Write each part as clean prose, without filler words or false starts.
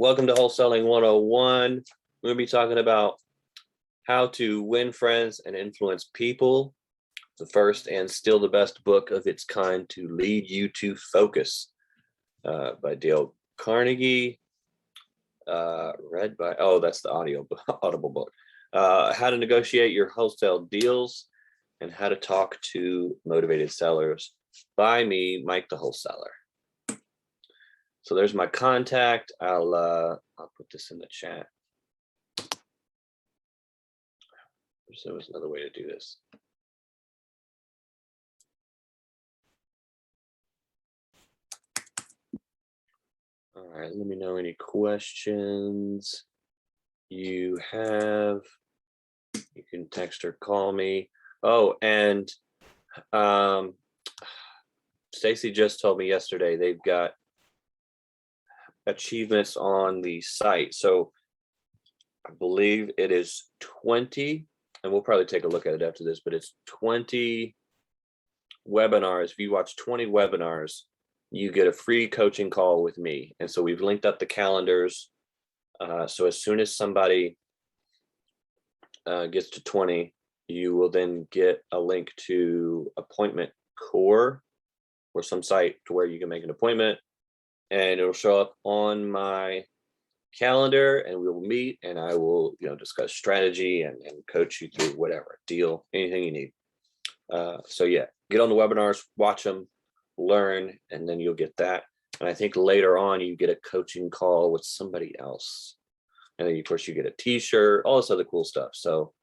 Welcome to Wholesaling 101. We're going to be talking about how to win friends and influence people. The first and still the best book of its kind to lead you to focus, by Dale Carnegie. Read by, that's the audible book. How to negotiate your wholesale deals and how to talk to motivated sellers by me, Mike the Wholesaler. So there's my contact. I'll put this in the chat. There was another way to do this. All right, let me know any questions you have. You can text or call me. Oh, and Stacy just told me yesterday they've got achievements on the site. So I believe it is 20, and we'll probably take a look at it after this, but it's 20 webinars. If you watch 20 webinars, you get a free coaching call with me. And so we've linked up the calendars. So as soon as somebody gets to 20, you will then get a link to Appointment Core or some site to where you can make an appointment, and it'll show up on my calendar, and we will meet, and I will, discuss strategy and coach you through whatever deal, anything you need. So yeah, get on the webinars, watch them, learn, and then you'll get that. And I think later on you get a coaching call with somebody else, and then of course you get a t-shirt, all this other cool stuff. So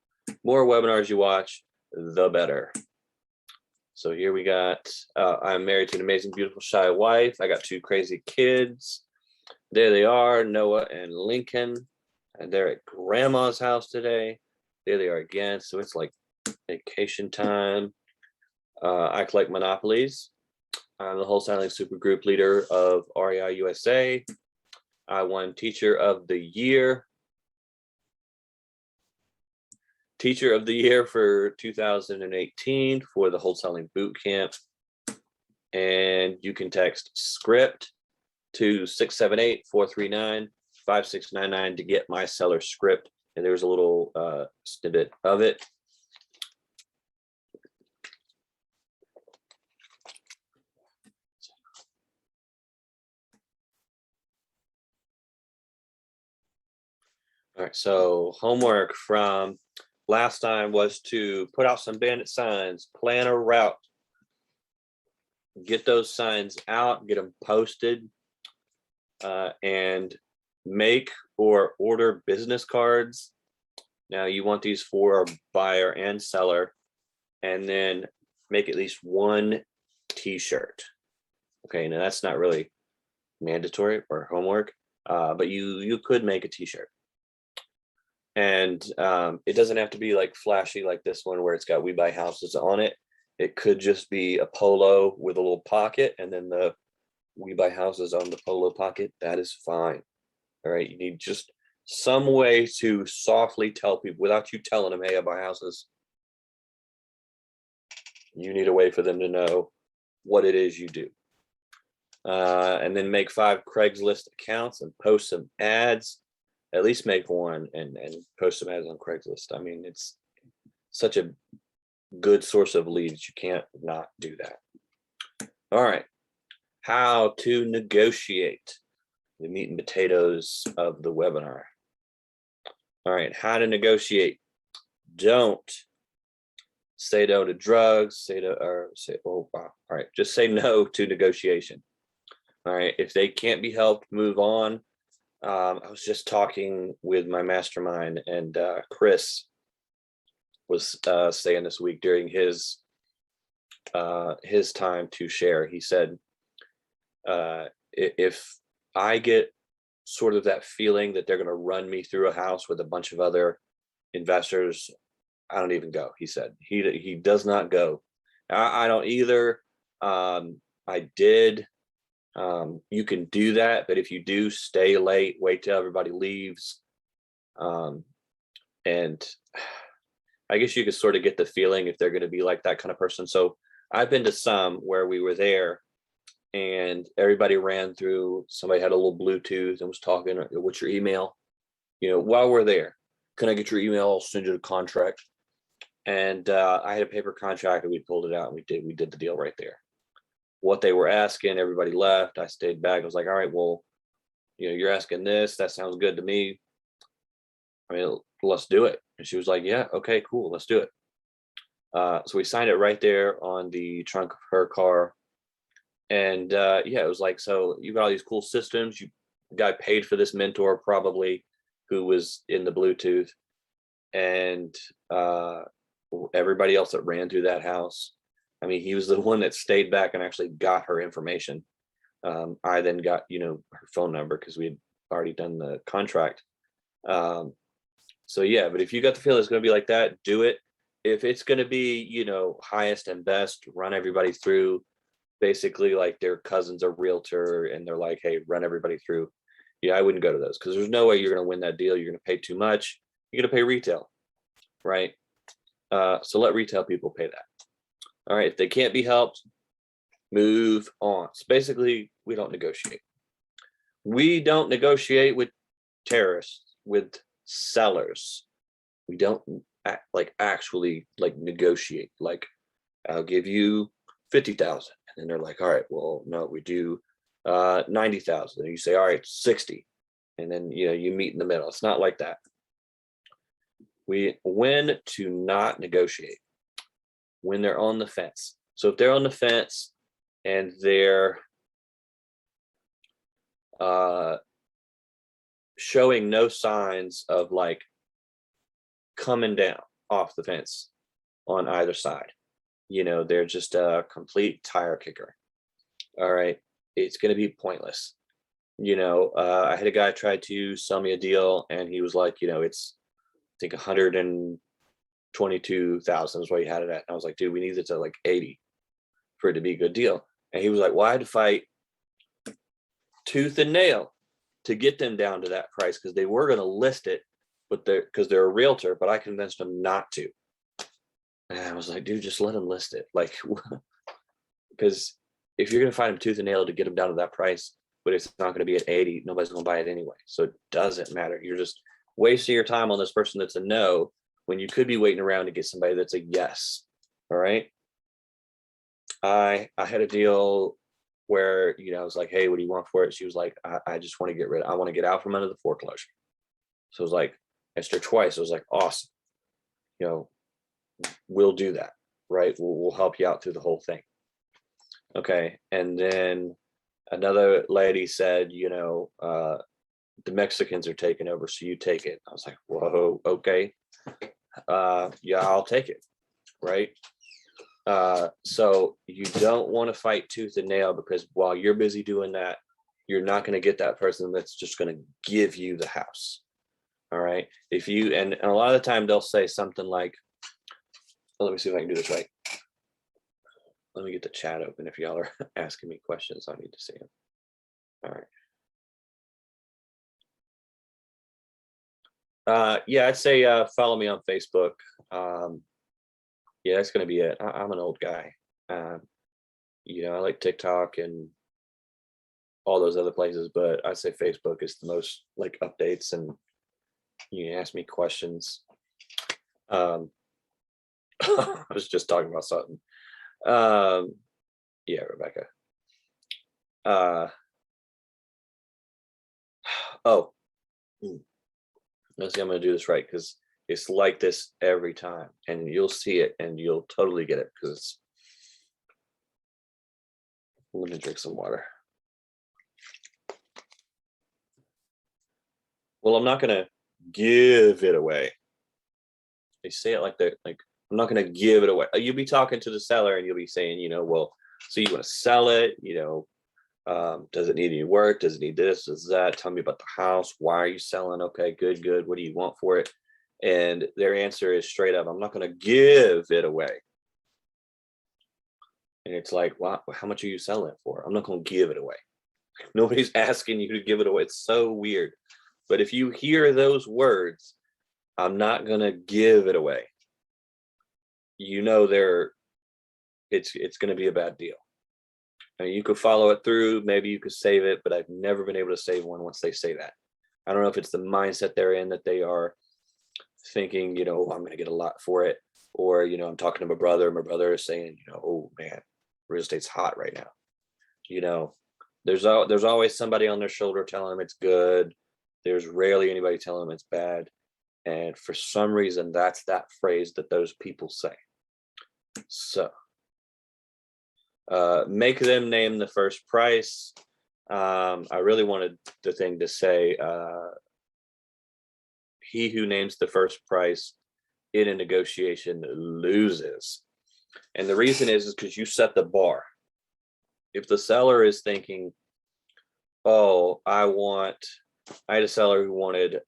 more webinars you watch, the better. So here we got, I'm married to an amazing, beautiful, shy wife. I got 2 crazy kids. There they are, Noah and Lincoln. And they're at grandma's house today. There they are again. So it's like vacation time. I collect monopolies. I'm the wholesaling supergroup leader of REI USA. I won Teacher of the Year for 2018 for the Wholesaling Boot Camp. And you can text script to 678-439-5699 to get my seller script. And there's a little snippet of it. All right, so homework from last time was to put out some bandit signs, plan a route, get those signs out, get them posted, and make or order business cards. Now you want these for buyer and seller, and then make at least 1 t-shirt. Okay, now that's not really mandatory or homework, but you could make a t-shirt. And it doesn't have to be like flashy like this one where it's got "We Buy Houses" on it. It could just be a polo with a little pocket, and then the "We Buy Houses" on the polo pocket. That is fine. All right. You need just some way to softly tell people without you telling them, "Hey, I buy houses." You need a way for them to know what it is you do. And then make 5 Craigslist accounts and post some ads. At least make 1 and post some ads on Craigslist. I mean, it's such a good source of leads. You can't not do that. All right. How to negotiate, the meat and potatoes of the webinar. All right. How to negotiate. Don't say no to drugs. All right. Just say no to negotiation. All right. If they can't be helped, move on. I was just talking with my mastermind, and Chris was saying this week during his time to share. He said, if I get sort of that feeling that they're going to run me through a house with a bunch of other investors, I don't even go. He said he does not go. I don't either. I did. You can do that, but if you do, stay late, wait till everybody leaves. And I guess you could sort of get the feeling if they're going to be like that kind of person. So I've been to some where we were there and everybody ran through. Somebody had a little Bluetooth and was talking. What's your email? While we're there, can I get your email? I'll send you the contract. And I had a paper contract, and we pulled it out, and we did the deal right there. What they were asking, everybody left. I stayed back. I was like, all right, well, you're asking this. That sounds good to me. I mean, let's do it. And she was like, yeah, okay, cool, let's do it. So we signed it right there on the trunk of her car. And yeah, it was like, so you got all these cool systems. You got paid for this mentor probably, who was in the Bluetooth, and everybody else that ran through that house. I mean, he was the one that stayed back and actually got her information. I then got, her phone number because we had already done the contract. So yeah, but if you got the feel it's going to be like that, do it. If it's going to be, highest and best, run everybody through. Basically, like their cousin's a realtor and they're like, hey, run everybody through. Yeah, I wouldn't go to those because there's no way you're going to win that deal. You're going to pay too much. You're going to pay retail, right? So let retail people pay that. All right, if they can't be helped, move on. So basically, we don't negotiate. We don't negotiate with terrorists, with sellers. We don't actually negotiate. Like, I'll give you 50,000, and then they're like, all right, well, no, we do 90,000. And you say, all right, 60, and then you meet in the middle. It's not like that. When to not negotiate, when they're on the fence. So if they're on the fence and they're showing no signs of coming down off the fence on either side, they're just a complete tire kicker. All right, it's going to be pointless. I had a guy try to sell me a deal, and he was like, it's, I think 122,000 is what he had it at. And I was like, dude, we need it to 80 for it to be a good deal. And he was like, well, I had to fight tooth and nail to get them down to that price because they were going to list it, but because they're a realtor, but I convinced them not to. And I was like, dude, just let them list it. Because if you're going to fight them tooth and nail to get them down to that price, but it's not going to be at 80, nobody's going to buy it anyway. So it doesn't matter. You're just wasting your time on this person that's a no when you could be waiting around to get somebody that's a yes. All right. I had a deal where, I was like, hey, what do you want for it? She was like, I just want to get rid of it. I want to get out from under the foreclosure. So it was like, asked her twice. I was like, awesome. We'll do that. Right. We'll help you out through the whole thing. Okay. And then another lady said, the Mexicans are taking over, so you take it. I was like, whoa, okay. Yeah, I'll take it. Right. So you don't want to fight tooth and nail, because while you're busy doing that, you're not going to get that person that's just going to give you the house. All right. And a lot of the time they'll say something like, let me see if I can do this right. Let me get the chat open. If y'all are asking me questions, I need to see them. All right. Yeah, I'd say follow me on Facebook. Yeah, that's going to be it. I'm an old guy. I like TikTok and all those other places, but I'd say Facebook is the most updates, and you can ask me questions. I was just talking about something. Yeah, Rebecca. Oh, let's see, I'm going to do this right, because it's like this every time, and you'll see it and you'll totally get it, because let me drink some water. Well, I'm not going to give it away. They say it like that, I'm not going to give it away. You'll be talking to the seller and you'll be saying, well, so you want to sell it, does it need any work? Does it need this? Does that? Tell me about the house. Why are you selling? Okay, good. What do you want for it? And their answer is straight up, I'm not going to give it away. And it's like, wow, how much are you selling it for? I'm not going to give it away. Nobody's asking you to give it away. It's so weird. But if you hear those words, I'm not going to give it away, it's going to be a bad deal. I mean, you could follow it through, maybe you could save it, but I've never been able to save one once they say that. I don't know if it's the mindset they're in, that they are thinking, "Oh, I'm going to get a lot for it." Or, I'm talking to my brother is saying, "Oh man, real estate's hot right now." You know, there's always somebody on their shoulder telling them it's good. There's rarely anybody telling them it's bad. And for some reason, that's that phrase that those people say. So make them name the first price. I really wanted the thing to say, he who names the first price in a negotiation loses. And the reason is because you set the bar. If the seller is thinking, "Oh, I had a seller who wanted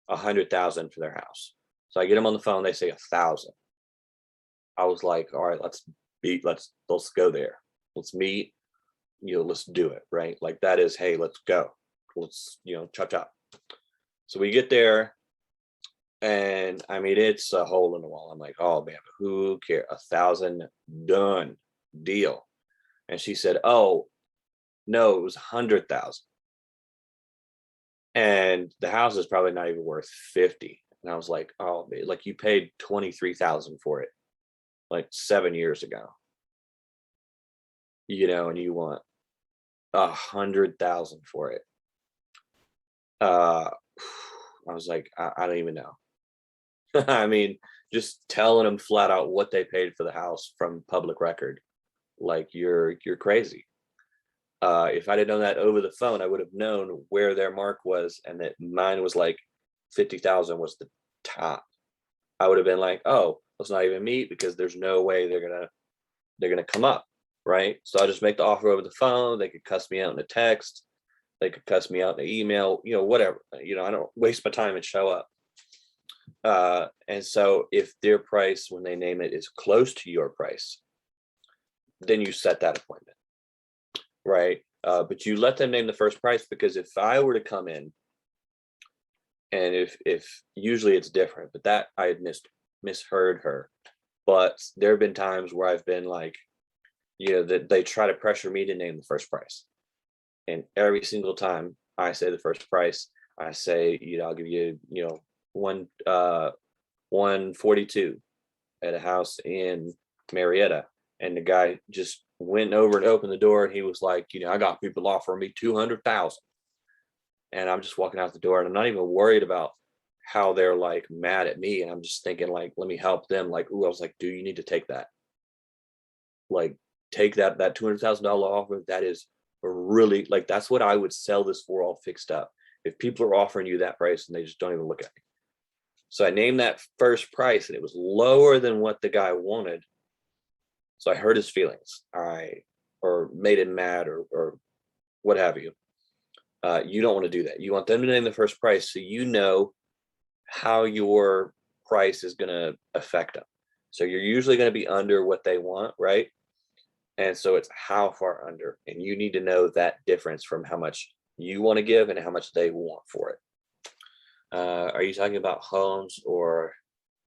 100,000 for their house." So I get them on the phone, they say 1,000. I was like, "All right, let's go there. Let's meet, let's do it." Right? Like that is, "Hey, let's go. Let's, chop chop." So we get there, and I mean, it's a hole in the wall. I'm like, "Oh man, who cares? 1,000, done, deal." And she said, "Oh no, it was 100,000. And the house is probably not even worth 50." And I was like, "Oh man, like you paid 23,000 for it like 7 years ago, and you want 100,000 for it." Uh, I was like, I don't even know. I mean, just telling them flat out what they paid for the house from public record, like you're crazy. If I'd have known that over the phone, I would have known where their mark was, and that mine was like 50,000 was the top. I would have been like, "Oh, let's not even meet because there's no way they're gonna come up." Right? So I'll just make the offer over the phone. They could cuss me out in a text. They could cuss me out in an email, whatever. I don't waste my time and show up. And so if their price when they name it is close to your price, then you set that appointment. Right? But you let them name the first price, because if I were to come in, and if usually it's different, but that I had misheard her. But there have been times where I've been like, that they try to pressure me to name the first price. And every single time I say the first price, I say, "I'll give you, 142 at a house in Marietta." And the guy just went over and opened the door, and he was like, "I got people offering me 200,000. And I'm just walking out the door, and I'm not even worried about how they're like mad at me. And I'm just thinking, like, let me help them. Like, ooh, I was like, "Do you need to take that? Like, take that $200,000 offer. That is really, like, that's what I would sell this for, all fixed up, if people are offering you that price and they just don't even look at me." So I named that first price, and it was lower than what the guy wanted. So I hurt his feelings. Or made him mad, or what have you. You don't want to do that. You want them to name the first price, so you know how your price is going to affect them. So you're usually going to be under what they want, right? And so it's how far under, and you need to know that difference from how much you want to give and how much they want for it. Are you talking about homes or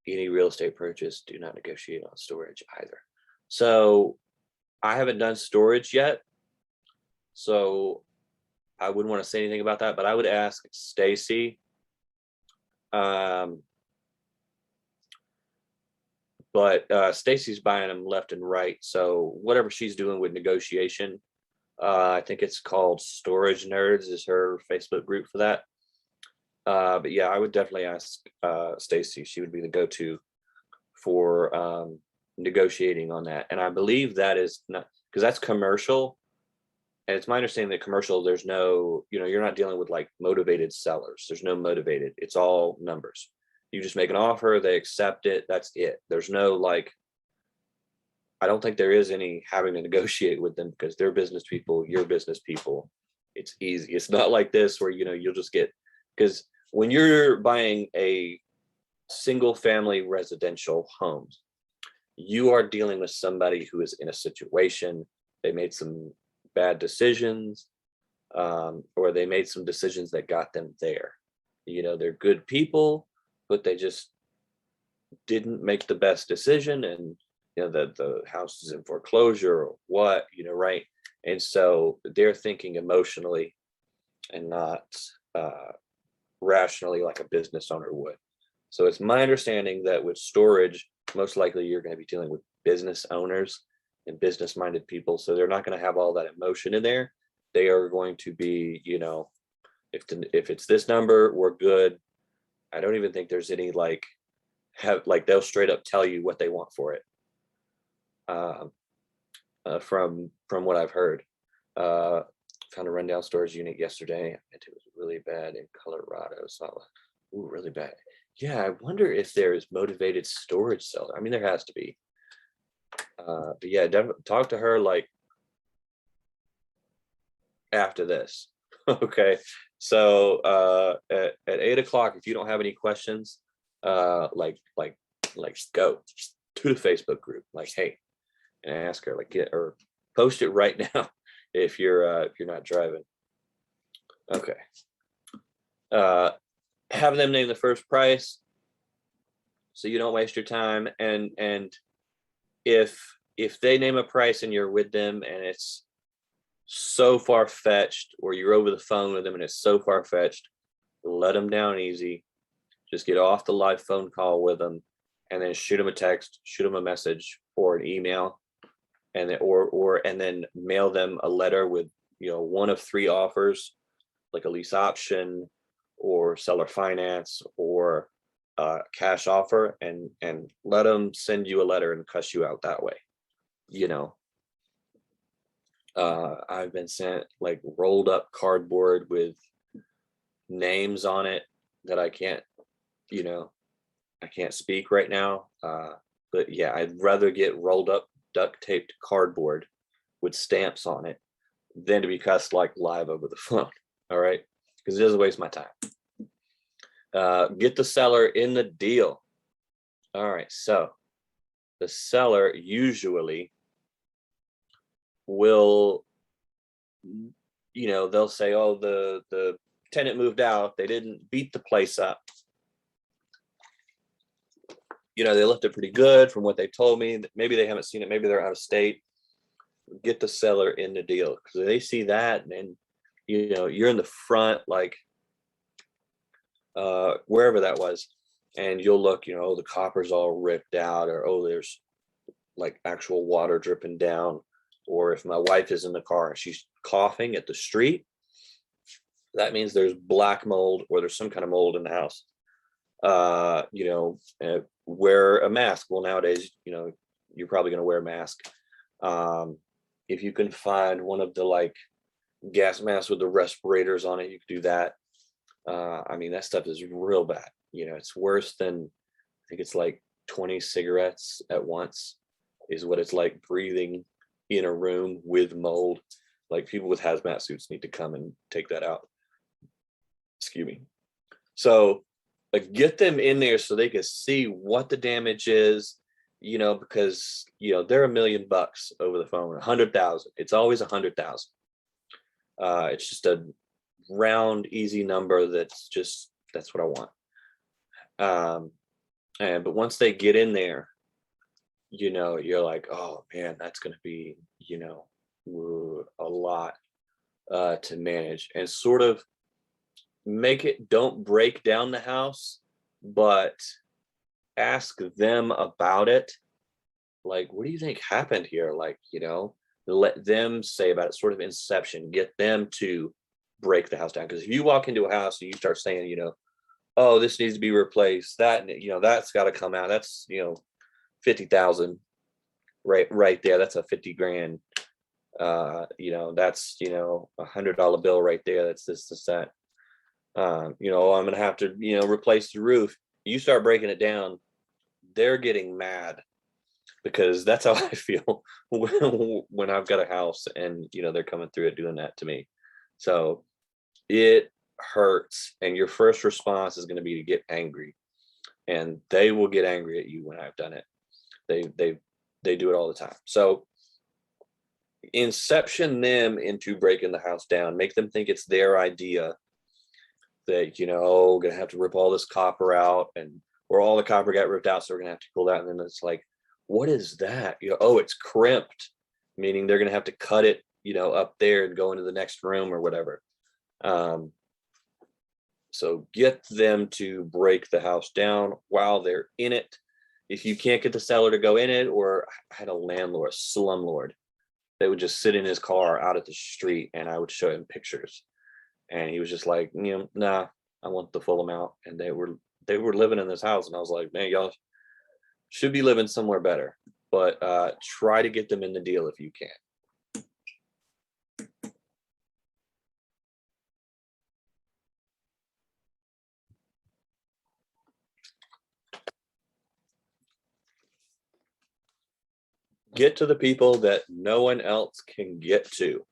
any real estate purchase? Do not negotiate on storage either. So I haven't done storage yet, so I wouldn't want to say anything about that, but I would ask Stacy. But Stacy's buying them left and right. So whatever she's doing with negotiation, I think it's called Storage Nerds is her Facebook group for that. But yeah, I would definitely ask Stacy. She would be the go-to for negotiating on that. And I believe that is not, because that's commercial. And it's my understanding that commercial, there's no, you're not dealing with like motivated sellers. There's no motivated. It's all numbers. You just make an offer, they accept it. That's it. There's no like, I don't think there is any having to negotiate with them, because they're business people, you're business people. It's easy. It's not like this where, you'll just get, because when you're buying a single family residential home, you are dealing with somebody who is in a situation. They made some bad decisions, or they made some decisions that got them there. They're good people, but they just didn't make the best decision, and the house is in foreclosure or what, right? And so they're thinking emotionally and not rationally like a business owner would. So it's my understanding that with storage, most likely you're going to be dealing with business owners and business minded people. So they're not going to have all that emotion in there. They are going to be, if it's this number, we're good. I don't even think there's any they'll straight up tell you what they want for it. From what I've heard, found a rundown storage unit yesterday, and it was really bad in Colorado. So, really bad. Yeah, I wonder if there's motivated storage seller. I mean, there has to be. But yeah, talk to her like after this. Okay. So at 8 o'clock, if you don't have any questions, like go to the Facebook group, like, hey, and ask her, like, or post it right now if you're not driving. Okay. Have them name the first price so you don't waste your time. And if they name a price and you're with them and it's so far-fetched, or you're over the phone with them and it's so far-fetched, let them down easy. Just get off the live phone call with them and then shoot them a text, shoot them a message or an email, and then and then mail them a letter with one of 3 offers, like a lease option or seller finance or cash offer, and let them send you a letter and cuss you out that way. I've been sent like rolled up cardboard with names on it that I can't speak right now. But yeah, I'd rather get rolled up duct taped cardboard with stamps on it than to be cussed like live over the phone. All right. Because it doesn't waste my time. Get the seller in the deal. All right. So the seller usually will, they'll say, oh, the tenant moved out. They didn't beat the place up. They left it pretty good from what they told me. Maybe they haven't seen it. Maybe they're out of state. Get the seller in the deal, because they see that, and you're in the front, like wherever that was, and you'll look, the copper's all ripped out, or there's like actual water dripping down, or if my wife is in the car and she's coughing at the street, that means there's black mold or there's some kind of mold in the house. Wear a mask. Well, nowadays, you're probably going to wear a mask. If you can find one of the like gas masks with the respirators on it, you can do that. That stuff is real bad. It's worse than, I think it's like 20 cigarettes at once is what it's like breathing in a room with mold. Like, people with hazmat suits need to come and take that out. Excuse me. So get them in there so they can see what the damage is, because they're $1 million over the phone, 100,000. It's always 100,000. It's just a round, easy number. That's what I want. But once they get in there, you're like, oh man, that's going to be, a lot to manage, and sort of make it, don't break down the house, but ask them about it. Like, what do you think happened here? Like, let them say about it, sort of inception, get them to break the house down. Because if you walk into a house and you start saying, oh, this needs to be replaced, that, that's got to come out. That's, 50,000 right there. That's a 50 grand. That's, $100 bill right there. That's this, that. I'm going to have to, replace the roof. You start breaking it down, they're getting mad, because that's how I feel when I've got a house and, they're coming through it doing that to me. So it hurts. And your first response is going to be to get angry, and they will get angry at you when I've done it. They do it all the time. So inception them into breaking the house down, make them think it's their idea, that, gonna have to rip all this copper out, or all the copper got ripped out, so we're gonna have to pull that. And then it's like, what is that? Oh, it's crimped, meaning they're going to have to cut it, up there and go into the next room or whatever. So get them to break the house down while they're in it. If you can't get the seller to go in it, or I had a landlord, slumlord, that would just sit in his car out at the street, and I would show him pictures, and he was just like, nah, I want the full amount. And they were living in this house, and I was like, man, y'all should be living somewhere better. But try to get them in the deal if you can. Get to the people that no one else can get to.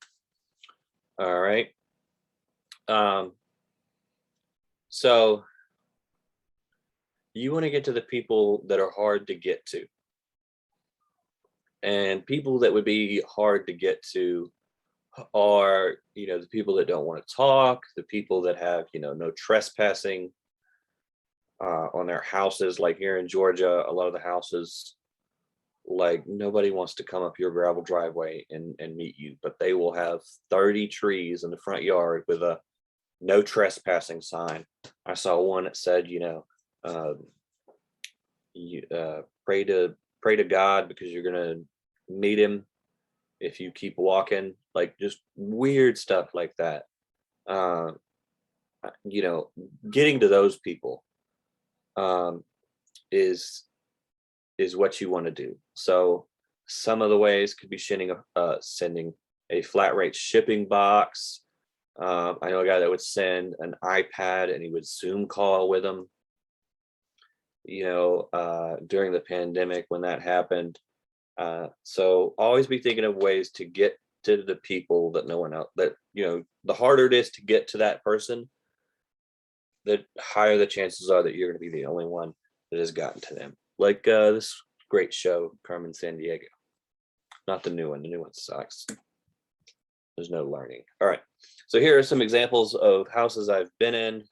All right. So you want to get to the people that are hard to get to. And people that would be hard to get to are, the people that don't want to talk, the people that have, no trespassing on their houses. Like here in Georgia, a lot of the houses, like nobody wants to come up your gravel driveway and meet you, but they will have 30 trees in the front yard with a no trespassing sign. I saw one that said, pray to God because you're gonna meet him if you keep walking. Like just weird stuff like that. Getting to those people is what you want to do. So some of the ways could be sending a flat rate shipping box. I know a guy that would send an iPad and he would Zoom call with them. During the pandemic when that happened. So always be thinking of ways to get to the people that no one else, that, the harder it is to get to that person, the higher the chances are that you're going to be the only one that has gotten to them. Like this great show, Carmen Sandiego. Not the new one. The new one sucks. There's no learning. All right. So here are some examples of houses I've been in.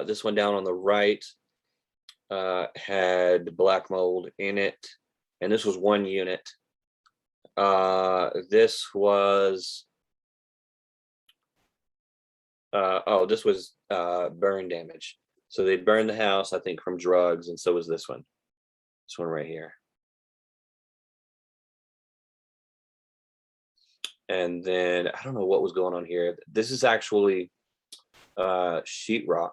This one down on the right had black mold in it, and this was one unit. This was this was burn damage. So they burned the house, I think, from drugs, and so was this one. This one right here. And then I don't know what was going on here. This is actually sheetrock.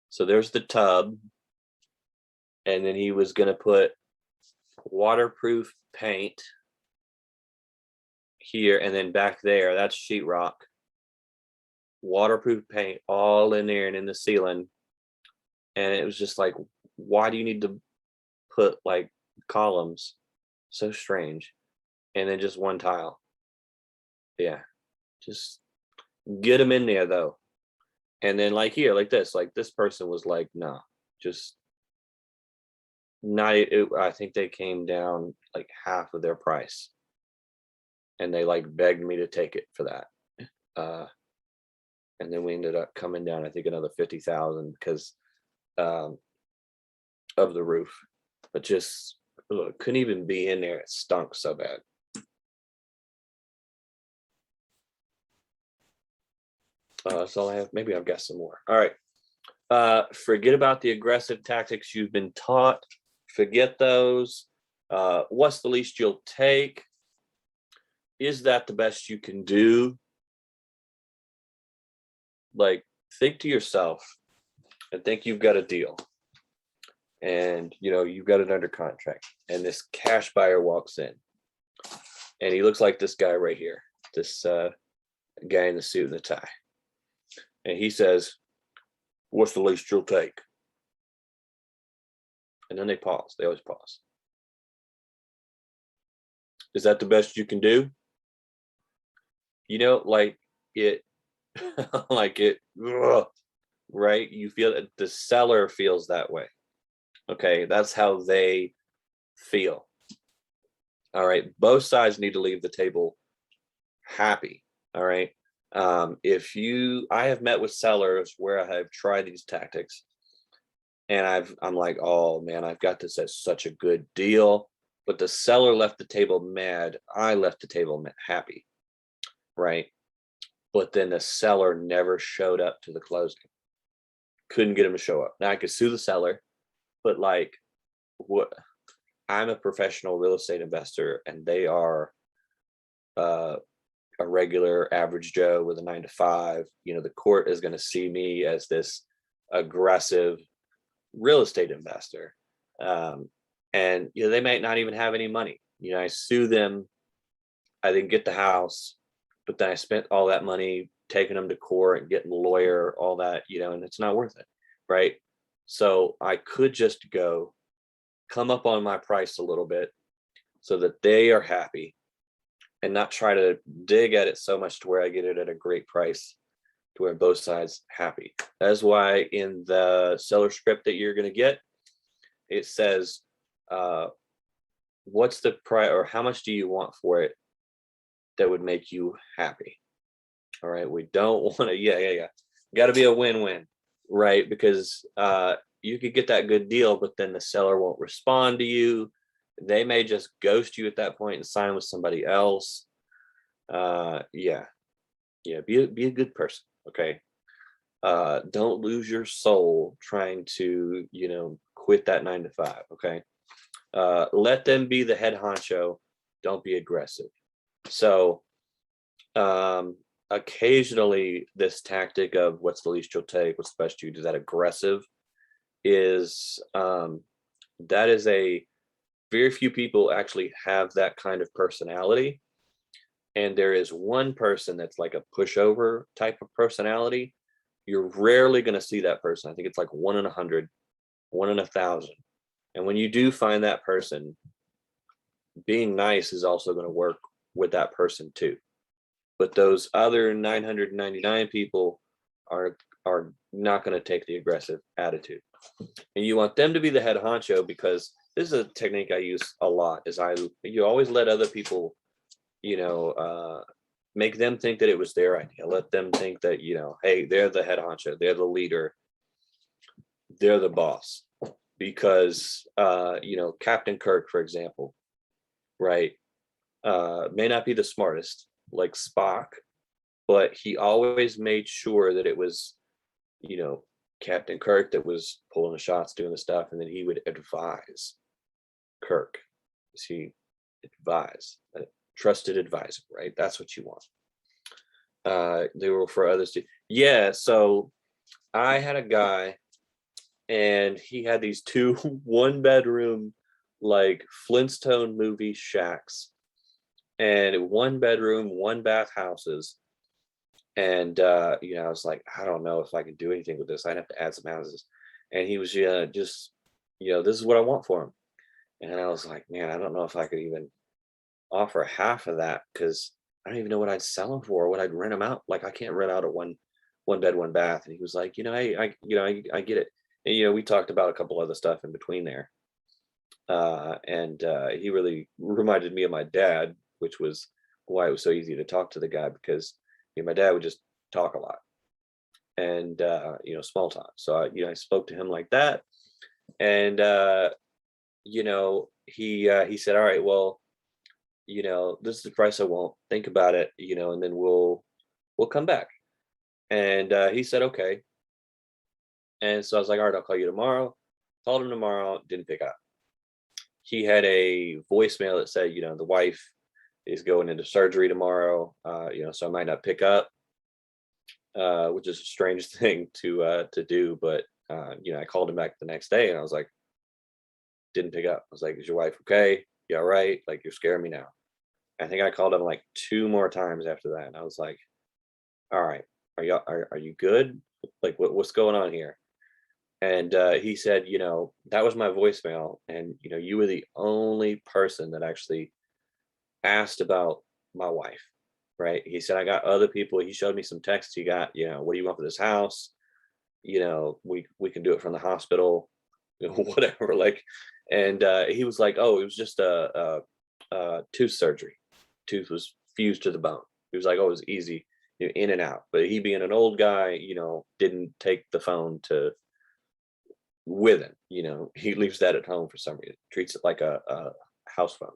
So there's the tub, and then he was going to put waterproof paint here, and then back there, that's sheetrock. Waterproof paint all in there and in the ceiling. And it was just like, why do you need to put like columns? So strange. And then just one tile. Yeah, just get them in there though. And then like here, like this person was like, no, just not. I think they came down like half of their price, and they like begged me to take it for that. And then we ended up coming down, I think, another 50,000 because of the roof. But just couldn't even be in there. It stunk so bad. That's all I have. Maybe I've got some more. All right. Forget about the aggressive tactics you've been taught. Forget those. What's the least you'll take? Is that the best you can do? Like, think to yourself and think you've got a deal. And, you've got it under contract. And this cash buyer walks in. And he looks like this guy right here. This guy in the suit and the tie. And he says, what's the least you'll take? And then they pause. They always pause. Is that the best you can do? Like it, right? You feel that the seller feels that way. Okay, that's how they feel. All right, both sides need to leave the table happy. All right. I have met with sellers where I have tried these tactics, and I'm like, oh man, I've got this at such a good deal. But the seller left the table mad. I left the table happy, right? But then the seller never showed up to the closing. Couldn't get him to show up. Now I could sue the seller, but like, what? I'm a professional real estate investor, and they are uh, a regular average Joe with a 9 to 5. The court is going to see me as this aggressive real estate investor. And they might not even have any money. I sue them. I didn't get the house, but then I spent all that money taking them to court and getting a lawyer, all that, and it's not worth it. Right. So I could just come up on my price a little bit so that they are happy, and not try to dig at it so much to where I get it at a great price to where both sides happy. That's why in the seller script that you're going to get, it says, what's the price, or how much do you want for it that would make you happy? All right. We don't want to, yeah. Got to be a win-win, right? Because you could get that good deal, but then the seller won't respond to you. They may just ghost you at that point and sign with somebody else. Yeah. Be a good person. Okay. Don't lose your soul trying to, quit that 9 to 5. Okay. Let them be the head honcho. Don't be aggressive. So, occasionally this tactic of what's the least you'll take, what's the best you do, that aggressive is, that is very few people actually have that kind of personality. And there is one person that's like a pushover type of personality. You're rarely going to see that person. I think it's like 1 in 100, 1 in 1,000. And when you do find that person, being nice is also going to work with that person too. But those other 999 people are not going to take the aggressive attitude. And you want them to be the head honcho, because this is a technique I use a lot. You always let other people, make them think that it was their idea. Let them think that, hey, they're the head honcho, they're the leader, they're the boss. Because Captain Kirk, for example, right, may not be the smartest like Spock, but he always made sure that it was, Captain Kirk that was pulling the shots, doing the stuff, and then he would advise Kirk. He advised, a trusted advisor, right? That's what you want. They were for others too. Yeah. So I had a guy, and he had these 2 1-bedroom, like Flintstone movie shacks, and 1-bedroom, 1-bath houses. And I was like, I don't know if I can do anything with this. I'd have to add some houses. And he was just, this is what I want for him. And I was like, man, I don't know if I could even offer half of that, because I don't even know what I'd sell them for, what I'd rent them out. Like, I can't rent out a one bed, 1 bath. And he was like, I get it. And we talked about a couple other stuff in between there. And he really reminded me of my dad, which was why it was so easy to talk to the guy, because my dad would just talk a lot, and small talk. So I spoke to him like that, and he said, all right, well, this is the price I want. Think about it, and then we'll come back. And he said, okay. And so I was like, all right, I'll call you tomorrow. Called him tomorrow, didn't pick up. He had a voicemail that said, the wife is going into surgery tomorrow, so I might not pick up, which is a strange thing to do. But I called him back the next day, and I was like, didn't pick up. I was like, is your wife okay? You all right? Like, you're scaring me now. I think I called him like 2 more times after that, and I was like, all right, are you good? Like, what's going on here? And he said, that was my voicemail, and you were the only person that actually asked about my wife, right? He said, I got other people. He showed me some texts he got, what do you want for this house? We can do it from the hospital, whatever. Like, and he was like, oh, it was just a tooth surgery. Tooth was fused to the bone. He was like, oh, it was easy, in and out. But he, being an old guy, didn't take the phone to with him. He leaves that at home for some reason, treats it like a house phone.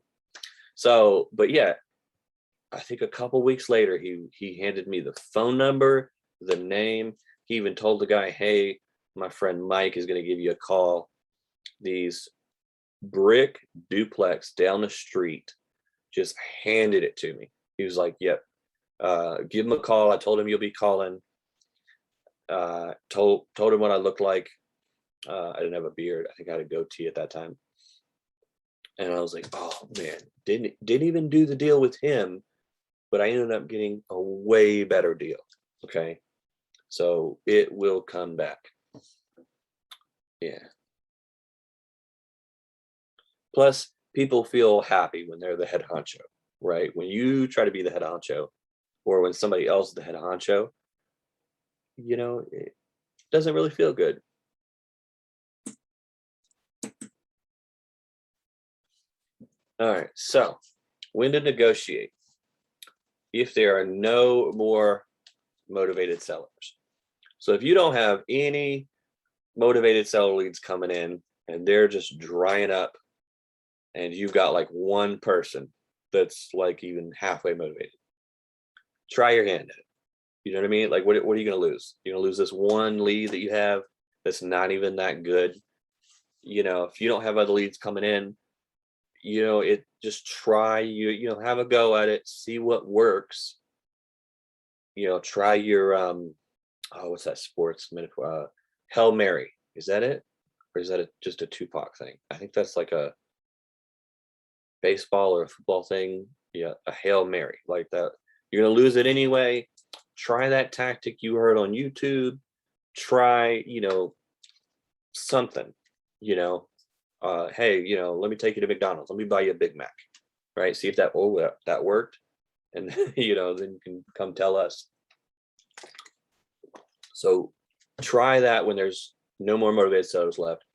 So, but yeah, I think a couple weeks later, he handed me the phone number, the name. He even told the guy, "Hey, my friend Mike is going to give you a call." These brick duplex down the street, just handed it to me. He was like, "Yep, give him a call. I told him you'll be calling." Told him what I looked like. I didn't have a beard. I think I had a goatee at that time. And I was like, "Oh man, didn't even do the deal with him, but I ended up getting a way better deal." Okay, so it will come back. Yeah. Plus, people feel happy when they're the head honcho, right? When you try to be the head honcho, or when somebody else is the head honcho, it doesn't really feel good. All right, so when to negotiate if there are no more motivated sellers. So if you don't have any motivated seller leads coming in and they're just drying up, and you've got like one person that's like even halfway motivated, try your hand at it. You know what I mean? Like, what are you going to lose? You're going to lose this one lead that you have that's not even that good. If you don't have other leads coming in, it just try, have a go at it, see what works. Try your what's that sports metaphor? Hail Mary. Is that it? Or is that just a Tupac thing? I think that's like a baseball or a football thing. Yeah, a Hail Mary like that. You're gonna lose it anyway. Try that tactic you heard on YouTube. Try, something. Hey, let me take you to McDonald's. Let me buy you a Big Mac. Right? See if that worked, and then you can come tell us. So try that when there's no more motivated sellers left,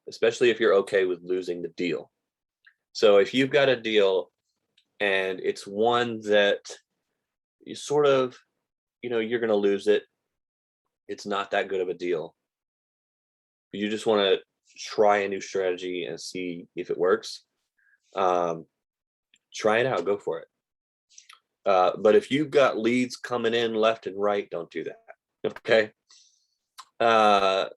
especially if you're okay with losing the deal. So if you've got a deal and it's one that you sort of, you're going to lose it, it's not that good of a deal, you just want to try a new strategy and see if it works, try it out, go for it. But if you've got leads coming in left and right, don't do that. Okay. And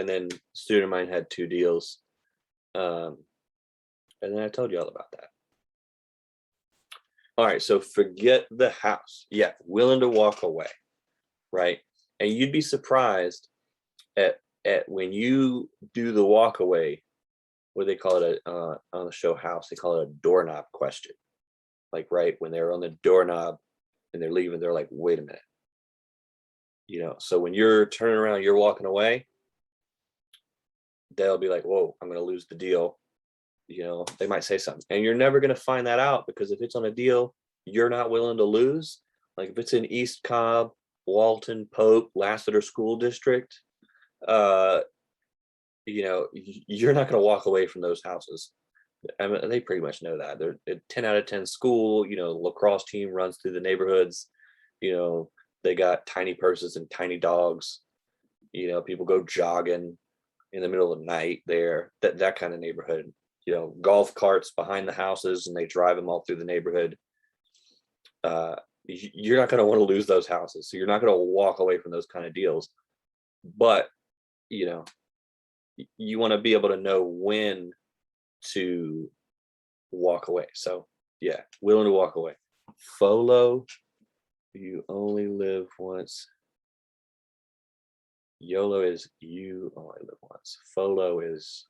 then a student of mine had 2 deals. And then I told you all about that. All right, so forget the house. Yeah, willing to walk away, right? And you'd be surprised at when you do the walk away, what they call it on the show House, they call it a doorknob question. Like, right when they're on the doorknob and they're leaving, they're like, wait a minute. So when you're turning around, you're walking away, they'll be like, whoa, I'm going to lose the deal. They might say something, and you're never going to find that out, because if it's on a deal you're not willing to lose, like if it's in East Cobb, Walton, Pope, Lassiter School District, you're not going to walk away from those houses. I mean, they pretty much know that. They're a 10 out of 10 school, lacrosse team runs through the neighborhoods, they got tiny purses and tiny dogs, people go jogging in the middle of the night there, that kind of neighborhood. Golf carts behind the houses, and they drive them all through the neighborhood. You're not going to want to lose those houses, so you're not going to walk away from those kind of deals. But you want to be able to know when to walk away. So yeah, willing to walk away. FOLO, you only live once. YOLO is you only live once. FOLO is,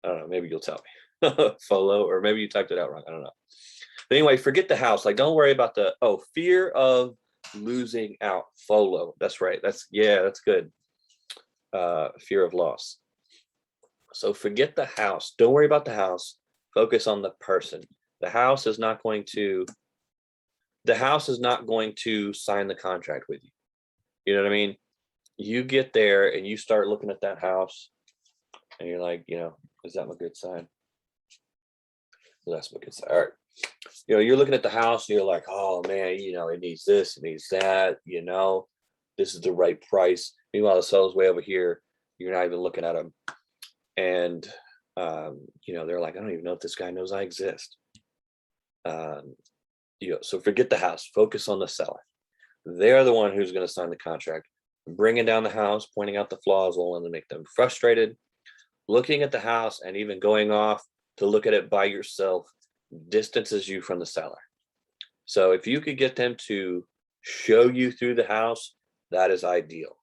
I don't know, maybe you'll tell me. FOLO, or maybe you typed it out wrong. I don't know. But anyway, forget the house. Like, don't worry about fear of losing out. FOLO. That's right. That's good. Fear of loss. So forget the house. Don't worry about the house. Focus on the person. The house is not going to sign the contract with you. You know what I mean? You get there and you start looking at that house and you're like, is that a good sign? So that's what gets, all right. You're looking at the house and you're like, oh man, it needs this, it needs that, this is the right price. Meanwhile, the seller's way over here, you're not even looking at them. And, they're like, I don't even know if this guy knows I exist. So forget the house, focus on the seller. They're the one who's going to sign the contract. Bringing down the house, pointing out the flaws will only make them frustrated. Looking at the house and even going off to look at it by yourself distances you from the seller. So if you could get them to show you through the house, that is ideal.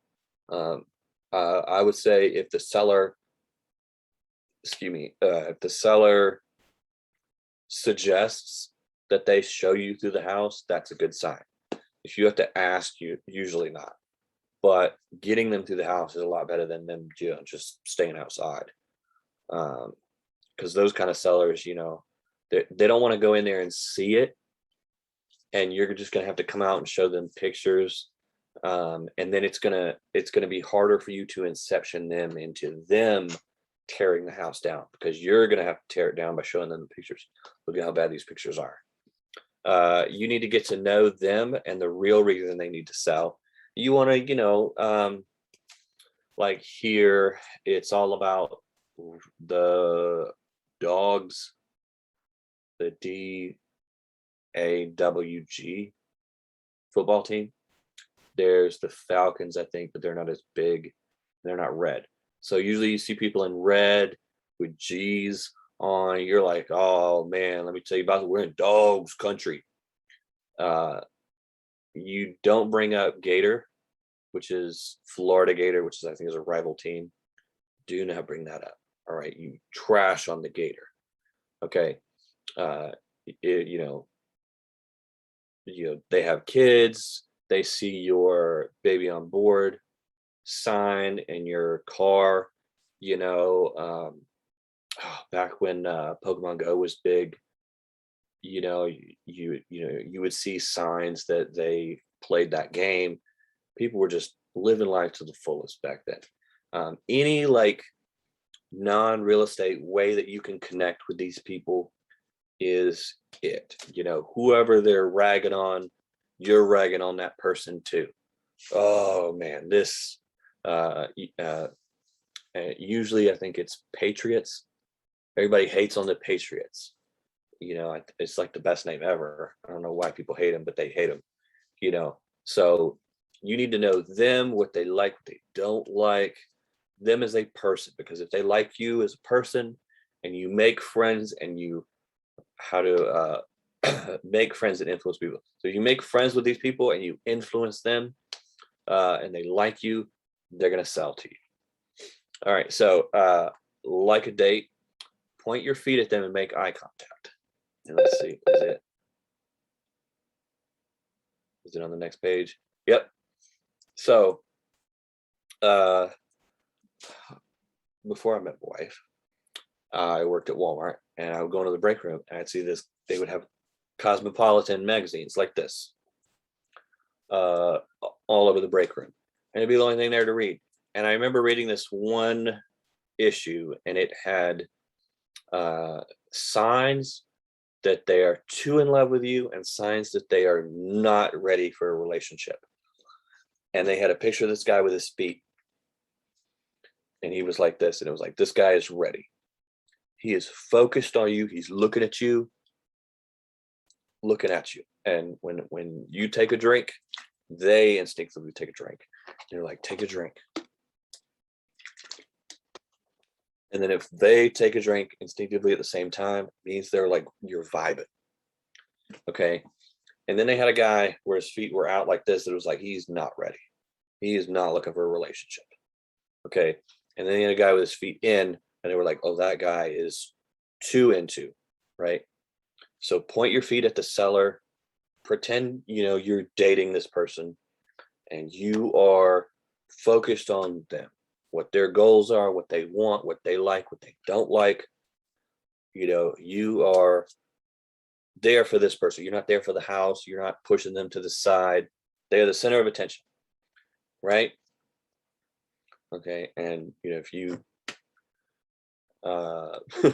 I would say if the seller, suggests that they show you through the house, that's a good sign. If you have to ask, you usually not. But getting them through the house is a lot better than them just staying outside. Because those kind of sellers, they don't want to go in there and see it, and you're just going to have to come out and show them pictures, and then it's gonna be harder for you to inception them into them tearing the house down, because you're going to have to tear it down by showing them the pictures. Look at how bad these pictures are. You need to get to know them and the real reason they need to sell. You want to, like here, it's all about the dogs, the DAWG football team. There's the Falcons, I think, but they're not as big. They're not red. So usually you see people in red with G's on. You're like, oh man, let me tell you about it. We're in dogs country. You don't bring up Gator, which is Florida Gator, which is, I think, is a rival team. Do not bring that up. All right, you trash on the Gator. Okay, they have kids. They see your baby on board sign in your car. Back when Pokemon Go was big, you would see signs that they played that game. People were just living life to the fullest back then. Any like non-real estate way that you can connect with these people is it. Whoever they're ragging on, you're ragging on that person too. Oh man, this usually I think it's Patriots. Everybody hates on the Patriots. It's like the best name ever. I don't know why people hate them, but they hate them. So you need to know them, what they like, what they don't like, them as a person. Because if they like you as a person, and you make friends, and how to make friends and influence people. So you make friends with these people and you influence them, and they like you, they're gonna sell to you. All right, so like a date, point your feet at them and make eye contact. And let's see, is it on the next page? Yep. So before I met my wife, I worked at Walmart, and I would go into the break room and I'd see this. They would have Cosmopolitan magazines like this all over the break room, and it'd be the only thing there to read. And I remember reading this one issue, and it had signs that they are too in love with you and signs that they are not ready for a relationship. And they had a picture of this guy with his feet, and he was like this, and it was like, this guy is ready. He is focused on you. He's looking at you. And when you take a drink, they instinctively take a drink. They're like, take a drink. And then if they take a drink instinctively at the same time, it means they're like, you're vibing. Okay. And then they had a guy where his feet were out like this. It was like, he's not ready. He is not looking for a relationship. Okay. And then they had a guy with his feet in, and they were like, oh, that guy is too into, right? So point your feet at the seller, pretend, you're dating this person, and you are focused on them, what their goals are, what they want, what they like, what they don't like. You are there for this person. You're not there for the house. You're not pushing them to the side. They are the center of attention, right? Okay. And if you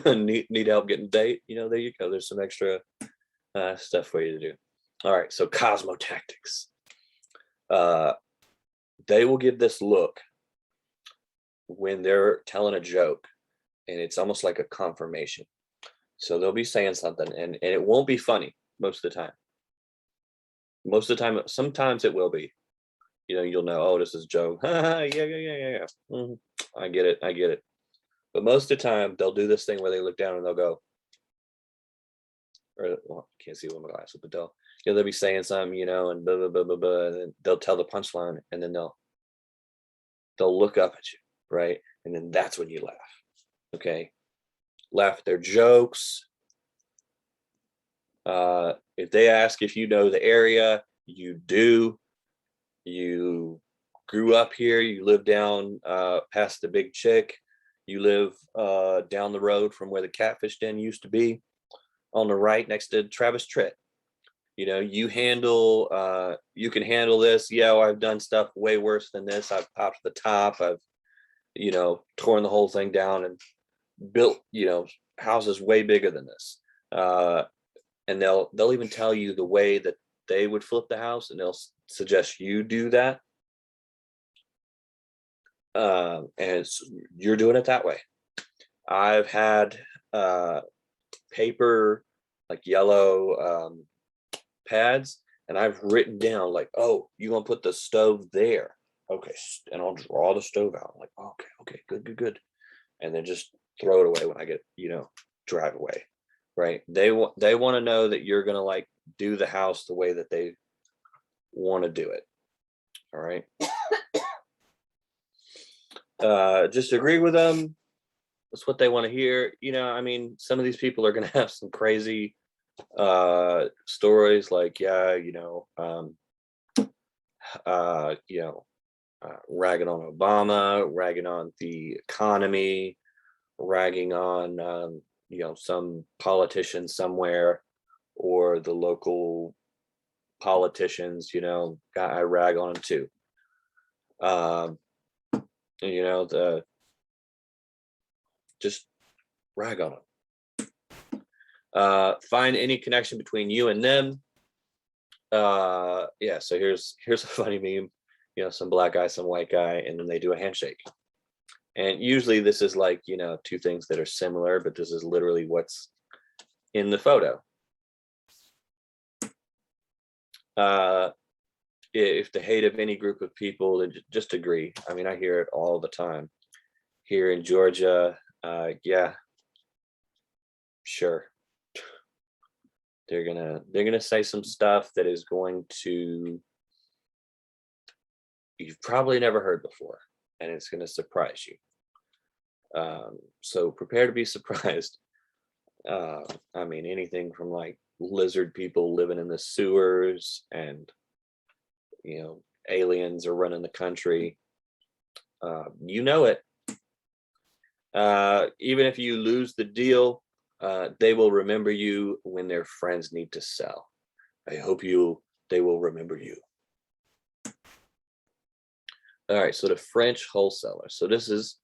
need help getting a date, there you go. There's some extra stuff for you to do. All right, so Cosmo tactics. They will give this look when they're telling a joke, and it's almost like a confirmation. So they'll be saying something, and it won't be funny most of the time. Most of the time, sometimes it will be. You'll know, oh, this is a joke. Yeah. I get it. But most of the time, they'll do this thing where they look down and they'll go, or well, I can't see with my glasses, but they'll be saying something, and blah blah blah blah blah, and then they'll tell the punchline, and then they'll look up at you, right? And then that's when you laugh. Okay, laugh at their jokes. If they ask if you know the area, you do. You grew up here. You live down past the Big Chick. You live down the road from where the Catfish Den used to be, on the right next to Travis Tritt. You can handle this. Yeah, well, I've done stuff way worse than this. I've popped the top. I've torn the whole thing down and built houses way bigger than this. And they'll even tell you the way that they would flip the house, and they'll suggest you do that. And you're doing it that way. I've had paper, like yellow pads, and I've written down like, oh, you're gonna put the stove there. Okay, and I'll draw the stove out. I'm like, okay, good. And then just throw it away when I get, drive away. Right. They want to know that you're gonna like do the house the way that they want to do it. All right. Just agree with them. That's what they want to hear. Some of these people are going to have some crazy stories like, ragging on Obama, ragging on the economy, ragging on, some politician somewhere, or the local politicians, I rag on them too. Just rag on them. Find any connection between you and them. Yeah, so here's a funny meme. Some black guy, some white guy, and then they do a handshake. And usually this is like, two things that are similar, but this is literally what's in the photo. If the hate of any group of people, then just agree. I hear it all the time here in Georgia. Yeah, sure. They're gonna say some stuff that is going to, you've probably never heard before, and it's going to surprise you. So prepare to be surprised. Anything from like lizard people living in the sewers, and aliens are running the country. It. Even if you lose the deal, they will remember you when their friends need to sell. I hope they will remember you. All right, so the French wholesaler. So this is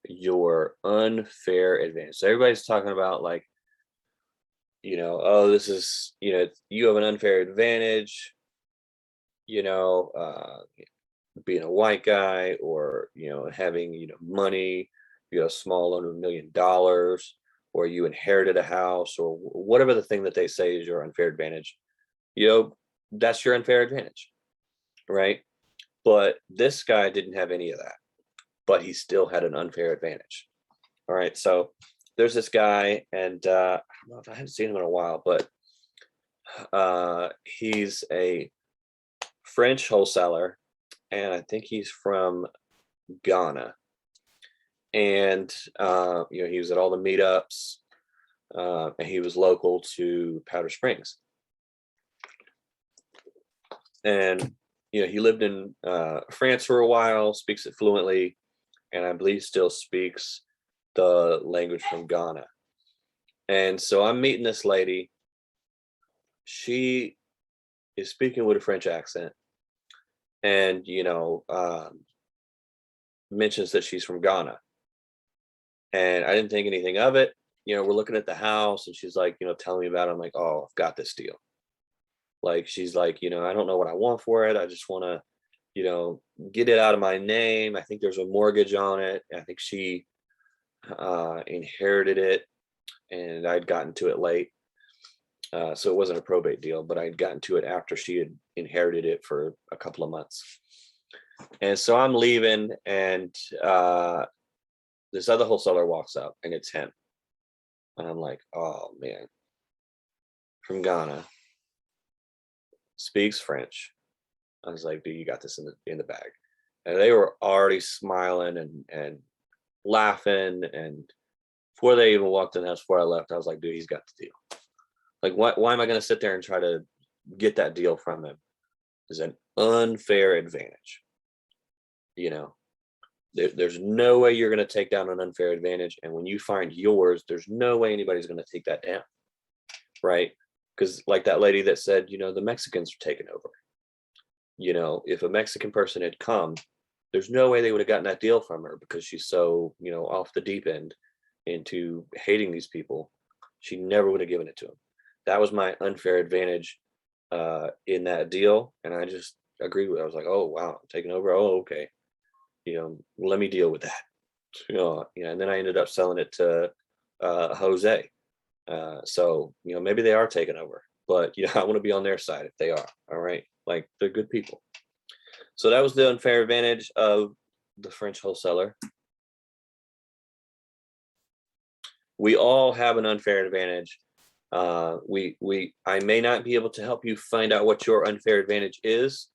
your unfair advantage. So everybody's talking about like, oh, this is, you have an unfair advantage, being a white guy, or, having, money, you got a small loan of $1 million, or you inherited a house, or whatever the thing that they say is your unfair advantage. That's your unfair advantage, right? But this guy didn't have any of that, but he still had an unfair advantage. All right, so there's this guy, and I don't know if I haven't seen him in a while, but he's a French wholesaler, and I think he's from Ghana. And he was at all the meetups, and he was local to Powder Springs. And he lived in France for a while, speaks it fluently, and I believe still speaks the language from Ghana. And so I'm meeting this lady. She is speaking with a French accent, and mentions that she's from Ghana. And I didn't think anything of it. We're looking at the house and she's like, telling me about it. I'm like, oh, I've got this deal. Like, she's like, I don't know what I want for it. I just want to, get it out of my name. I think there's a mortgage on it. I think she inherited it and I'd gotten to it late. So it wasn't a probate deal, but I'd gotten to it after she had inherited it for a couple of months. And so I'm leaving, and this other wholesaler walks up, and it's him. And I'm like, oh man, from Ghana, speaks French. I was like, dude, you got this in the bag. And they were already smiling and laughing. And before they even walked in the house, before I left, I was like, dude, he's got the deal. Like, why am I going to sit there and try to get that deal from him? Is an unfair advantage. There's no way you're going to take down an unfair advantage. And when you find yours, there's no way anybody's going to take that down. Right? Because like that lady that said, the Mexicans are taking over. If a Mexican person had come, there's no way they would have gotten that deal from her, because she's so, off the deep end into hating these people. She never would have given it to him. That was my unfair advantage in that deal. And I just agreed with it. I was like, oh, wow, I'm taking over. Oh, okay. Let me deal with that. And then I ended up selling it to Jose. So, maybe they are taking over, but, I want to be on their side if they are. All right. Like, they're good people. So that was the unfair advantage of the French wholesaler. We all have an unfair advantage. I may not be able to help you find out what your unfair advantage is.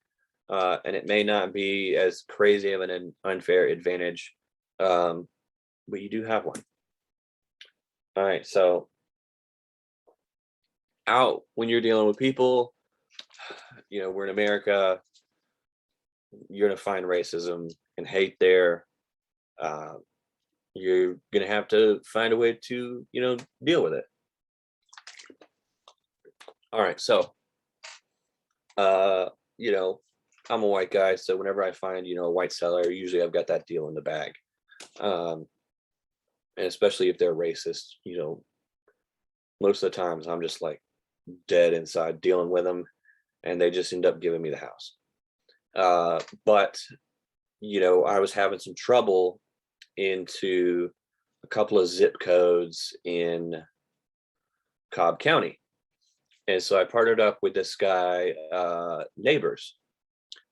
And it may not be as crazy of an unfair advantage, but you do have one. All right. So when you're dealing with people, we're in America, you're going to find racism and hate there. You're going to have to find a way to, deal with it. All right. So, I'm a white guy. So whenever I find, a white seller, usually I've got that deal in the bag. And especially if they're racist, most of the times I'm just like dead inside dealing with them, and they just end up giving me the house. But, I was having some trouble into a couple of zip codes in Cobb County. And so I partnered up with this guy, Neighbors.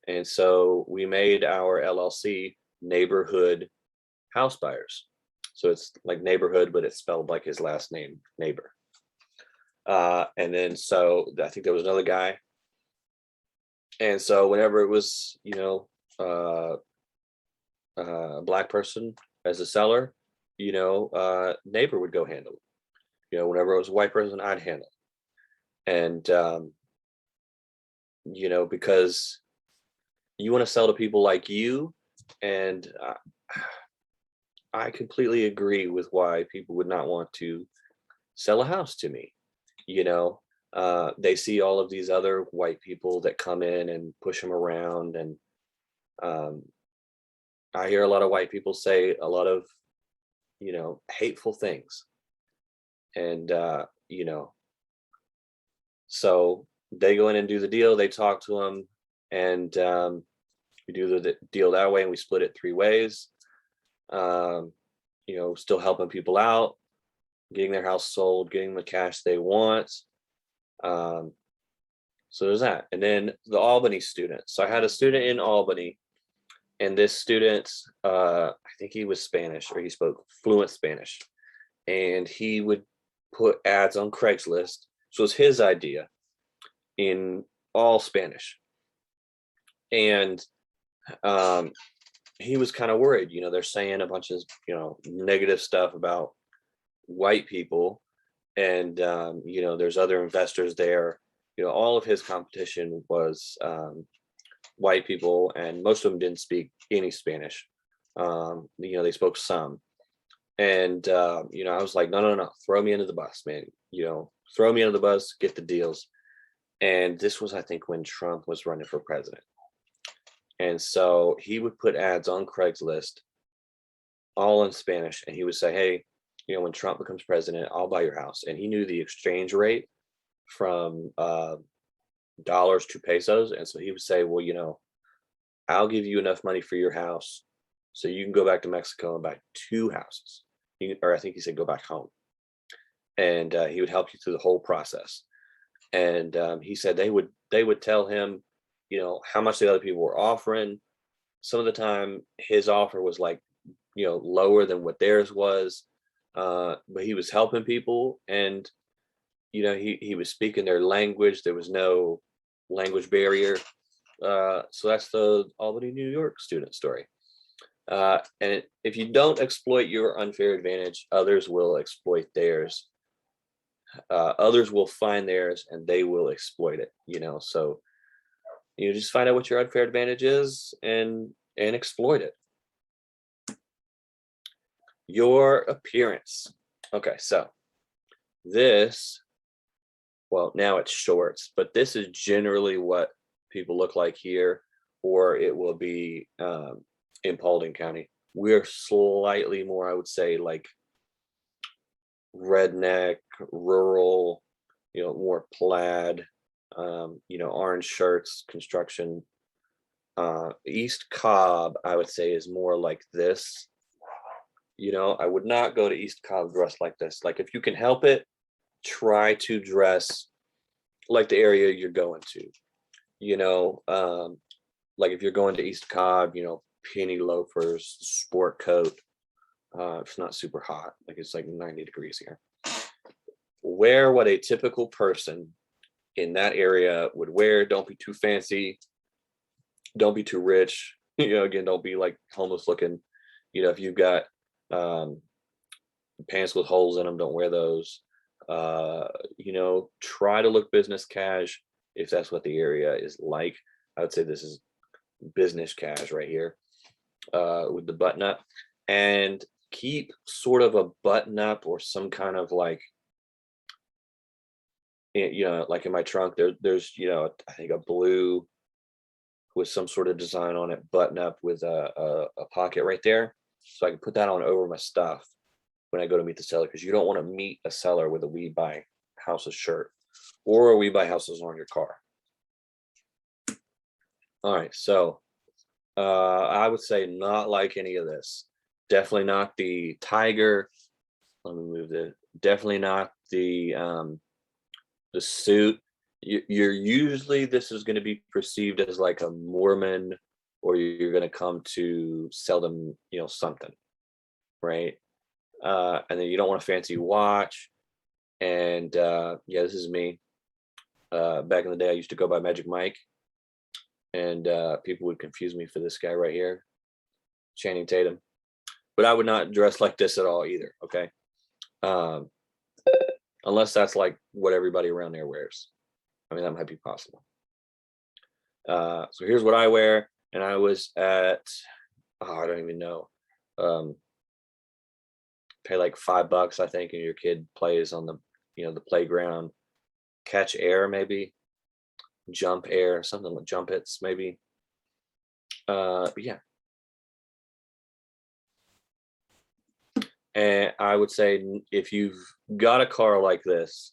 And so we made our LLC Neighborhood House Buyers. So it's like neighborhood, but it's spelled like his last name, Neighbor. And then so I think there was another guy. And so whenever it was, a black person as a seller, Neighbor would go handle it. Whenever it was a white person, I'd handle it. And, because you want to sell to people like you. And I completely agree with why people would not want to sell a house to me. They see all of these other white people that come in and push them around. And I hear a lot of white people say a lot of, hateful things. And, so they go in and do the deal. They talk to them, and we do the deal that way, and we split it 3 ways. Still helping people out, getting their house sold, getting the cash they want. So there's that. And then the Albany student. So I had a student in Albany, and this student, I think he was Spanish, or he spoke fluent Spanish, and he would put ads on Craigslist. So it was his idea in all Spanish. And he was kind of worried, they're saying a bunch of, negative stuff about white people. And, there's other investors there. All of his competition was white people, and most of them didn't speak any Spanish. They spoke some. And, I was like, no, throw me into the bus, man. Throw me into the bus, get the deals. And this was, I think, when Trump was running for president. And so he would put ads on Craigslist all in Spanish. And he would say, hey, when Trump becomes president, I'll buy your house. And he knew the exchange rate from dollars to pesos. And so he would say, well, I'll give you enough money for your house so you can go back to Mexico and buy 2 houses. Or I think he said go back home. And he would help you through the whole process. And he said they would tell him, how much the other people were offering. Some of the time his offer was like, lower than what theirs was. But he was helping people, and he was speaking their language. There was no language barrier. So that's the Albany, New York student story. And if you don't exploit your unfair advantage, others will exploit theirs. Others will find theirs and they will exploit it, so just find out what your unfair advantage is and exploit it. Your appearance. Okay, so this, well, now it's shorts, but this is generally what people look like here, or it will be in Paulding County. We're slightly more, I would say, like redneck, rural, more plaid, orange shirts, construction. East Cobb, I would say, is more like this. I would not go to East Cobb dressed like this. Like, if you can help it, try to dress like the area you're going to. Like if you're going to East Cobb, penny loafers, sport coat. It's not super hot, like it's like 90 degrees here. Wear what a typical person in that area would wear. Don't be too fancy. Don't be too rich. Again, don't be like homeless looking. If you've got pants with holes in them, don't wear those. Try to look business cash if that's what the area is like. I would say this is business cash right here, with the button up, and keep sort of a button up or some kind of like, like in my trunk, there's I think a blue with some sort of design on it, button up with a pocket right there, so I can put that on over my stuff when I go to meet the seller, because you don't want to meet a seller with a we buy houses shirt or a we buy houses on your car. All right, so I would say not like any of this. Definitely not the tiger. Let me move it. Definitely not the suit. You're usually, this is going to be perceived as like a Mormon, or you're going to come to sell them, something, right? And then you don't want a fancy watch. And yeah, this is me. Back in the day, I used to go by Magic Mike, and people would confuse me for this guy right here, Channing Tatum. But I would not dress like this at all either. Okay. Unless that's like what everybody around there wears. I mean, that might be possible. So here's what I wear. And I was at, I don't even know. Pay like $5, I think, and your kid plays on the, the playground. Catch air, maybe. Jump air, something like jump its, maybe. But yeah. And I would say, if you've got a car like this,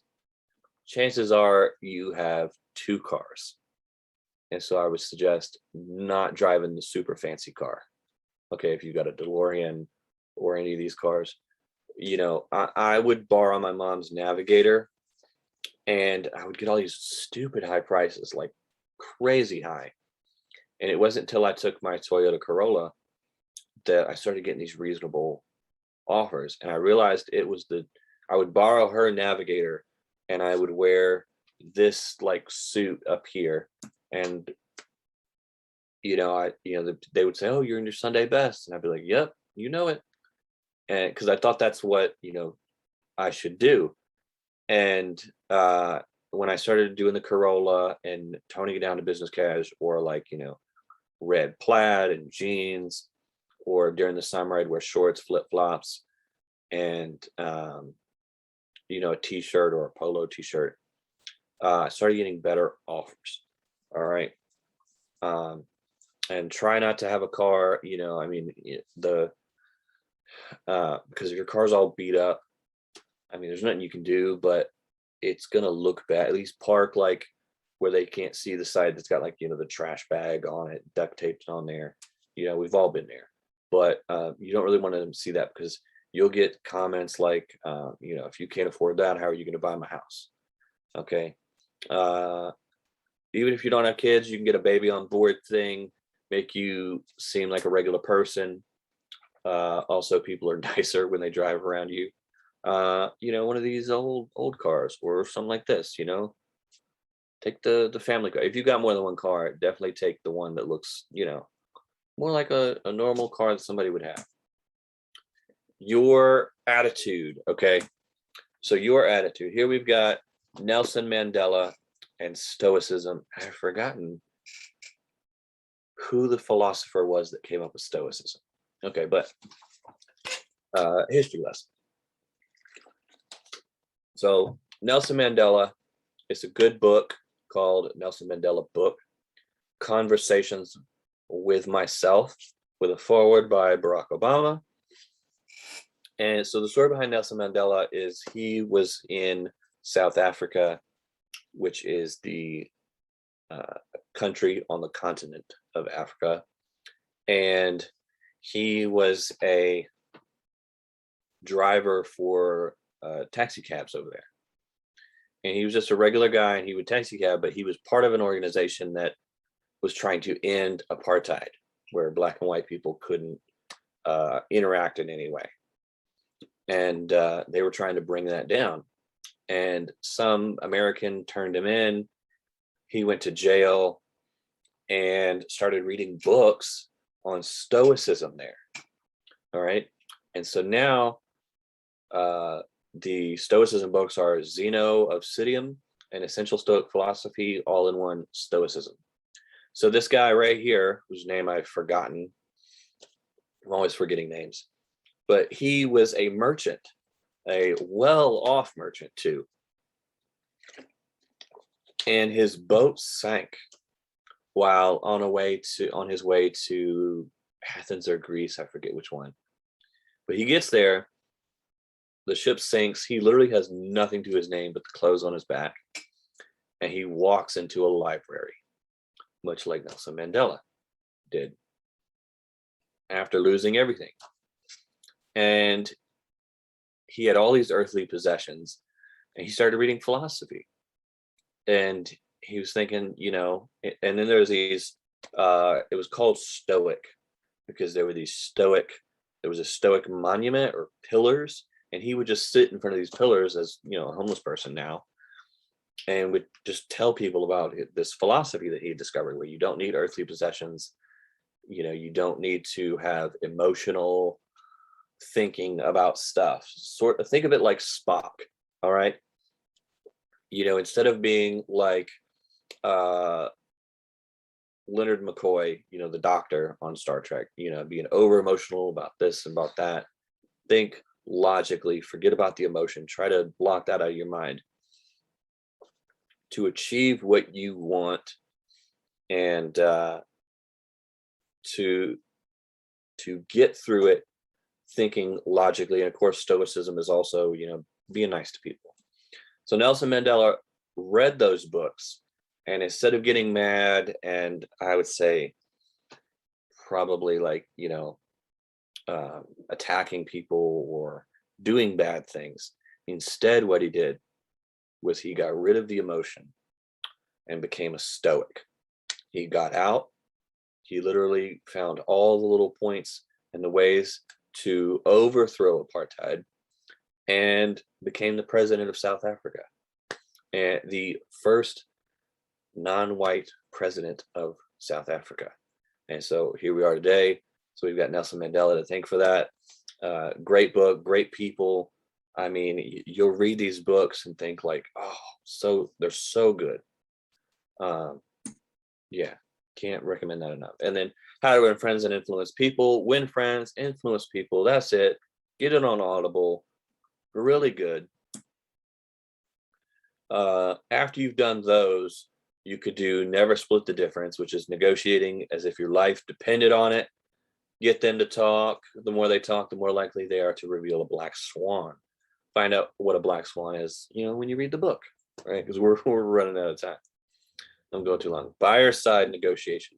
chances are you have 2 cars. And so I would suggest not driving the super fancy car. Okay, if you've got a DeLorean or any of these cars, I would borrow my mom's Navigator, and I would get all these stupid high prices, like crazy high. And it wasn't until I took my Toyota Corolla that I started getting these reasonable offers. And I realized it was I would borrow her Navigator, and I would wear this like suit up here, and they would say, oh, you're in your Sunday best, and I'd be like, yep, it. And because I thought that's what I should do. And when I started doing the Corolla and toning it down to business cash, or like red plaid and jeans, or during the summer I'd wear shorts, flip-flops, and a t-shirt or a polo t-shirt, I started getting better offers. All right. And try not to have a car, Because if your car's all beat up, I mean, there's nothing you can do, but it's gonna look bad. At least park like where they can't see the side that's got like, the trash bag on it, duct taped on there. We've all been there, but you don't really want them to see that, because you'll get comments like, if you can't afford that, how are you going to buy my house? Okay. Uh, Even if you don't have kids, you can get a baby on board thing, make you seem like a regular person. Also, people are nicer when they drive around you. One of these old cars or something like this, take the family car. If you got more than one car, definitely take the one that looks, more like a normal car that somebody would have. Your attitude, okay? So your attitude. Here we've got Nelson Mandela and Stoicism. I've forgotten who the philosopher was that came up with Stoicism. Okay, but history lesson. So Nelson Mandela, it's a good book called Nelson Mandela Book, Conversations with Myself, with a foreword by Barack Obama. And so the story behind Nelson Mandela is he was in South Africa, which is the country on the continent of Africa. And he was a driver for taxi cabs over there. And he was just a regular guy, and he would taxi cab, but he was part of an organization that was trying to end apartheid, where black and white people couldn't interact in any way. And they were trying to bring that down. And some American turned him in. He went to jail and started reading books on Stoicism there. All right. And so now the Stoicism books are Zeno of Citium and Essential Stoic Philosophy, all in one, Stoicism. So this guy right here, whose name I've forgotten, I'm always forgetting names, but he was a merchant, a well-off merchant too. And his boat sank while on his way to Athens or Greece, I forget which one. But he gets there, the ship sinks, he literally has nothing to his name but the clothes on his back, and he walks into a library, much like Nelson Mandela did, after losing everything. And he had all these earthly possessions, and he started reading philosophy. And he was thinking, and then there was these, it was called Stoic, because there was a Stoic monument or pillars, and he would just sit in front of these pillars as, a homeless person now, and would just tell people about this philosophy that he had discovered, where you don't need earthly possessions. You don't need to have emotional thinking about stuff. Sort of think of it like Spock. All right. Instead of being like Leonard McCoy, the doctor on Star Trek, being over emotional about this and about that, think logically, forget about the emotion, try to block that out of your mind. To achieve what you want and to get through it, thinking logically. And of course, Stoicism is also, being nice to people. So Nelson Mandela read those books, and instead of getting mad and, I would say, probably like, attacking people or doing bad things, instead what he did was he got rid of the emotion and became a Stoic. He got out. He literally found all the little points and the ways to overthrow apartheid, and became the president of South Africa, and the first non-white president of South Africa. And so here we are today. So we've got Nelson Mandela to thank for that. Great book, great people. I mean, you'll read these books and think like, oh, they're so good. Yeah, can't recommend that enough. And then How to Win Friends and Influence People. Win friends, influence people. That's it. Get it on Audible. Really good. After you've done those, you could do Never Split the Difference, which is negotiating as if your life depended on it. get them to talk. The more they talk, the more likely they are to reveal a black swan. Find out what a black swan is, when you read the book, right? Because we're running out of time. Don't go too long. Buyer side negotiation.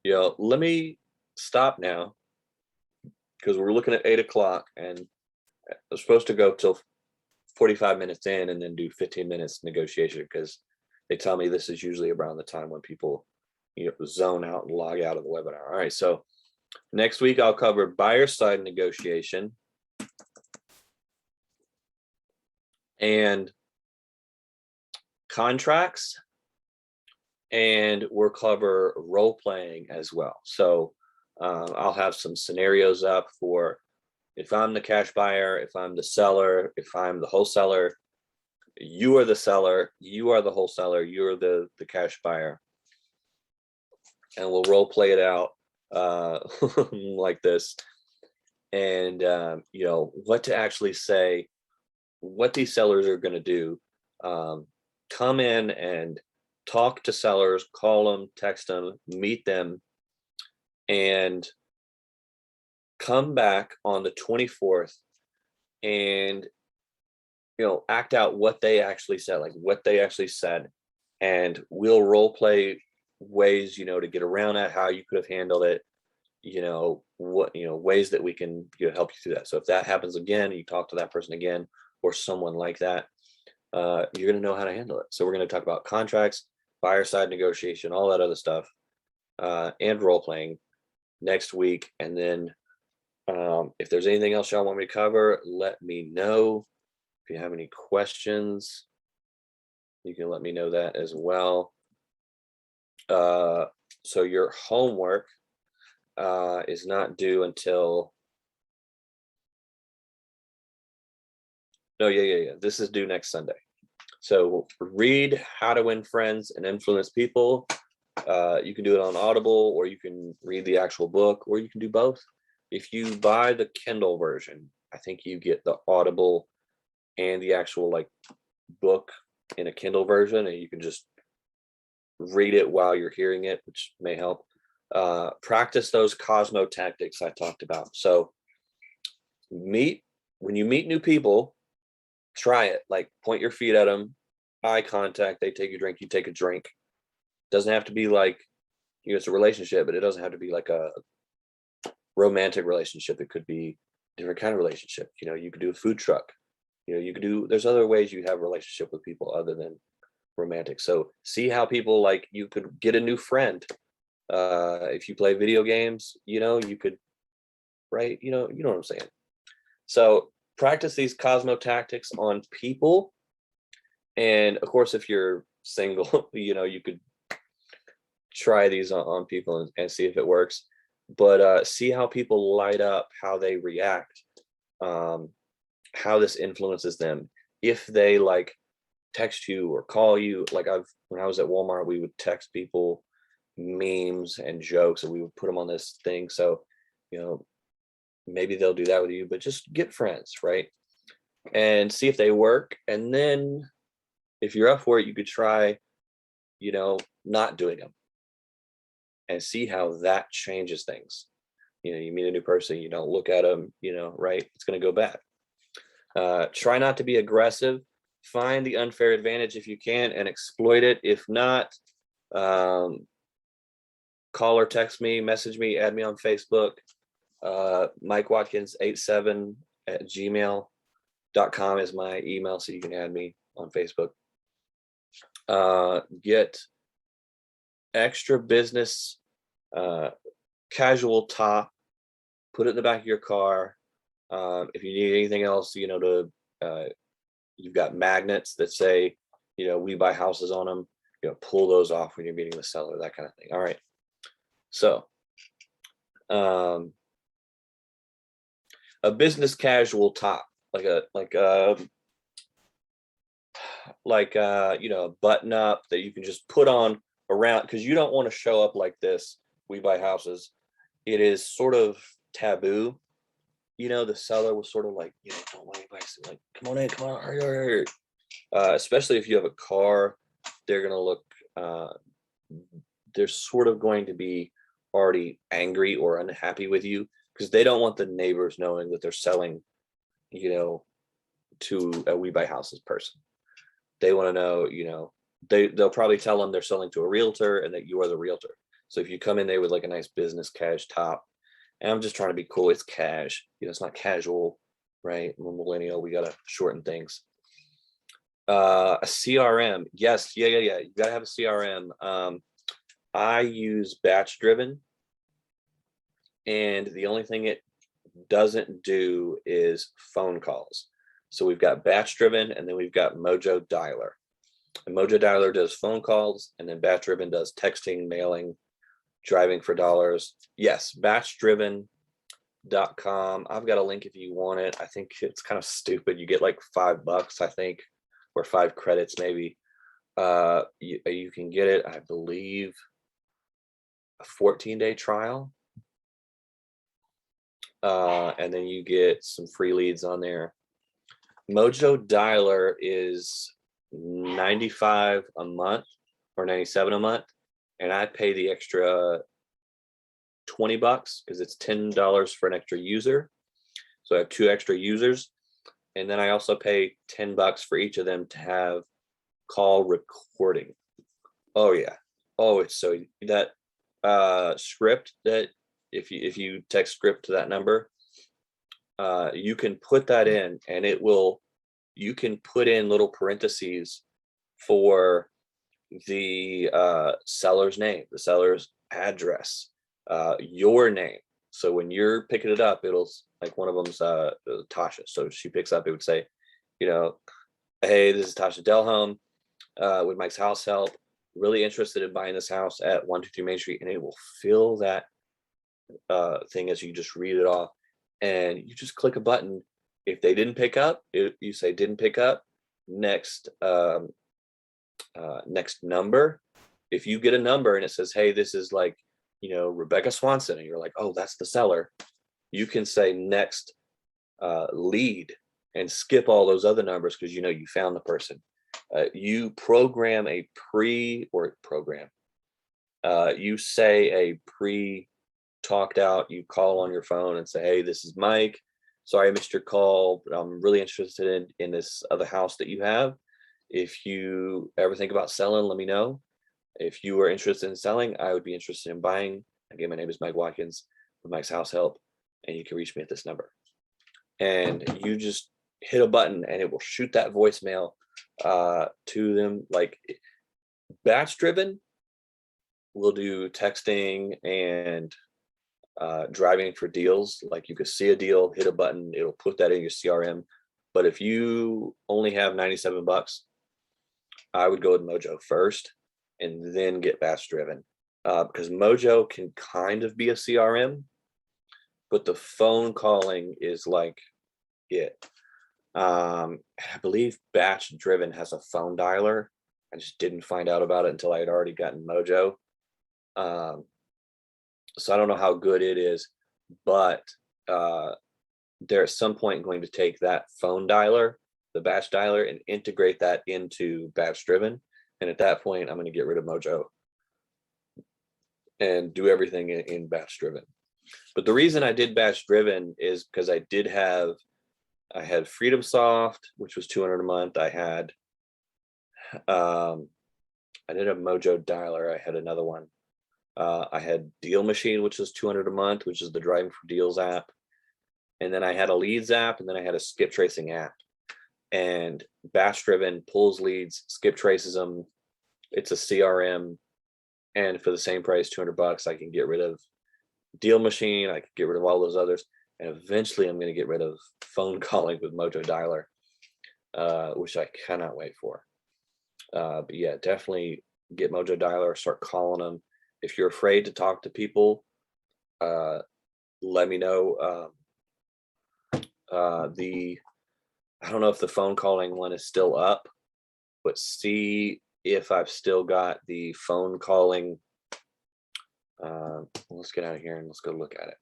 Let me stop now because we're looking at 8 o'clock, and I'm supposed to go till 45 minutes in and then do 15 minutes negotiation, because they tell me this is usually around the time when people zone out and log out of the webinar. All right, so next week I'll cover buyer side negotiation and contracts, and we'll cover role playing as well. So I'll have some scenarios up for if I'm the cash buyer, if I'm the seller, if I'm the wholesaler, you are the seller, you are the wholesaler, you're the cash buyer. And we'll role play it out like this. And, what to actually say, what these sellers are going to do. Come in and talk to sellers, call them, text them, meet them, and come back on the 24th and act out what they actually said, and we'll role play ways to get around that, how you could have handled it, ways that we can help you through that. So if that happens again, you talk to that person again or someone like that, you're going to know how to handle it. So we're going to talk about contracts, buyer side negotiation, all that other stuff, and role playing next week. And then if there's anything else y'all want me to cover, let me know. If you have any questions, you can let me know that as well. So your homework is not due until, this is due next Sunday. So read How to Win Friends and Influence People. You can do it on Audible, or you can read the actual book, or you can do both. If you buy the Kindle version, I think you get the Audible and the actual book in a Kindle version, and you can just read it while you're hearing it, which may help. Practice those Cosmo tactics I talked about. So when you meet new people, try it. Point your feet at them, eye contact, they take a drink, you take a drink. Doesn't have to be it's a relationship, but it doesn't have to be a romantic relationship. It could be a different kind of relationship. You could do a food truck. There's other ways you have a relationship with people other than romantic. So see how people you could get a new friend. If you play video games, you could, right? You know what I'm saying? So practice these Cosmo tactics on people. And of course, if you're single, you could try these on people and see if it works. But see how people light up, how they react, how this influences them. If they text you or call you, when I was at Walmart, we would text people memes and jokes, and we would put them on this thing. So, maybe they'll do that with you, but just get friends, right? And see if they work. And then if you're up for it, you could try, not doing them and see how that changes things. You meet a new person, you don't look at them, right? It's going to go bad. Try not to be aggressive. Find the unfair advantage if you can and exploit it. If not, call or text me, message me, add me on Facebook. Mike Watkins 87@gmail.com is my email, so you can add me on Facebook. Get extra business casual top, put it in the back of your car. If you need anything else, you've got magnets that say, we buy houses on them, pull those off when you're meeting the seller, that kind of thing. All right. So, a business casual top, a button up that you can just put on around, because you don't want to show up like this. We buy houses. It is sort of taboo. The seller was sort of don't want anybody to come on in, hurry. Especially if you have a car, they're going to look, they're sort of going to be already angry or unhappy with you. because they don't want the neighbors knowing that they're selling, to a We Buy Houses person. They want to know, they'll probably tell them they're selling to a realtor and that you are the realtor. So if you come in there with like a nice business cash top, and I'm just trying to be cool, it's cash, it's not casual, right? I'm a millennial, we gotta shorten things. A CRM, yes, yeah. You gotta have a CRM. I use batch driven, and the only thing it doesn't do is phone calls. So we've got batch driven, and then we've got Mojo Dialer. And Mojo Dialer does phone calls, and then batch driven does texting, mailing, driving for dollars. Yes, batchdriven.com. I've got a link if you want it. I think it's kind of stupid. You get like $5, I think, or 5 credits maybe. You can get it, I believe, a 14-day trial. And then you get some free leads on there. Mojo Dialer is $95 a month or $97 a month, and I pay the extra $20 because it's $10 for an extra user. So I have 2 extra users, and then I also pay $10 for each of them to have call recording. Oh yeah. Oh, it's so that script that if you text script to that number, you can put that in, and you can put in little parentheses for the seller's name, the seller's address, your name. So when you're picking it up, it'll, like, one of them's Tasha. So she picks up, it would say, hey, this is Tasha Delholm with Mike's House Help. Really interested in buying this house at 123 Main Street, and it will fill that thing as you just read it off, and you just click a button. If they didn't pick up, you say didn't pick up, next next number. If you get a number and it says, hey, this is like, Rebecca Swanson, and you're like, oh, that's the seller, you can say next lead and skip all those other numbers because you found the person. You program you say a pre-talked out, you call on your phone and say, hey, this is Mike. Sorry I missed your call, but I'm really interested in this other house that you have. If you ever think about selling, let me know. If you are interested in selling, I would be interested in buying. Again, my name is Mike Watkins with Mike's House Help, and you can reach me at this number. And you just hit a button and it will shoot that voicemail to them. Like, batch driven will do texting and driving for deals. Like, you could see a deal, hit a button, it'll put that in your CRM. But if you only have $97, I would go with Mojo first and then get batch driven, because Mojo can kind of be a CRM, but the phone calling is like it. I believe batch driven has a phone dialer. I just didn't find out about it until I had already gotten Mojo. So I don't know how good it is, but they're at some point going to take that phone dialer, the batch dialer, and integrate that into batch driven. And at that point, I'm going to get rid of Mojo and do everything in batch driven. But the reason I did batch driven is because I had Freedom Soft, which was $200 a month. I did a Mojo dialer. I had another one. I had Deal Machine, which was $200 a month, which is the Driving for Deals app. And then I had a leads app, and then I had a skip tracing app. And batch driven pulls leads, skip traces them. It's a CRM. And for the same price, $200, I can get rid of Deal Machine. I can get rid of all those others. And eventually I'm going to get rid of phone calling with Mojo Dialer, which I cannot wait for. But yeah, definitely get Mojo Dialer, start calling them. If you're afraid to talk to people, let me know. I don't know if the phone calling one is still up, but see if I've still got the phone calling. Let's get out of here and let's go look at it.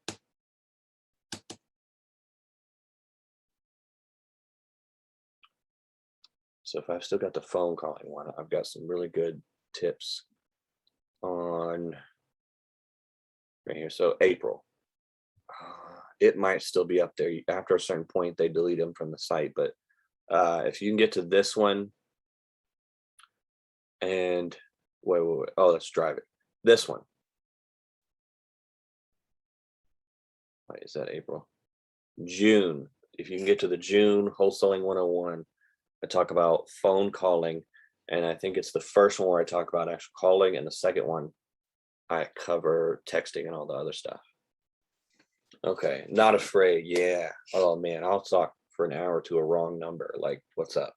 So if I've still got the phone calling one, I've got some really good tips on right here. So April. it might still be up there. After a certain point, they delete them from the site. But if you can get to this one, and wait. Oh, let's drive it. This one. Wait, is that April? June. If you can get to the June Wholesaling 101, I talk about phone calling. And I think it's the first one where I talk about actual calling. And the second one, I cover texting and all the other stuff. Okay. Not afraid. Yeah. Oh, man. I'll talk for an hour to a wrong number. Like, what's up?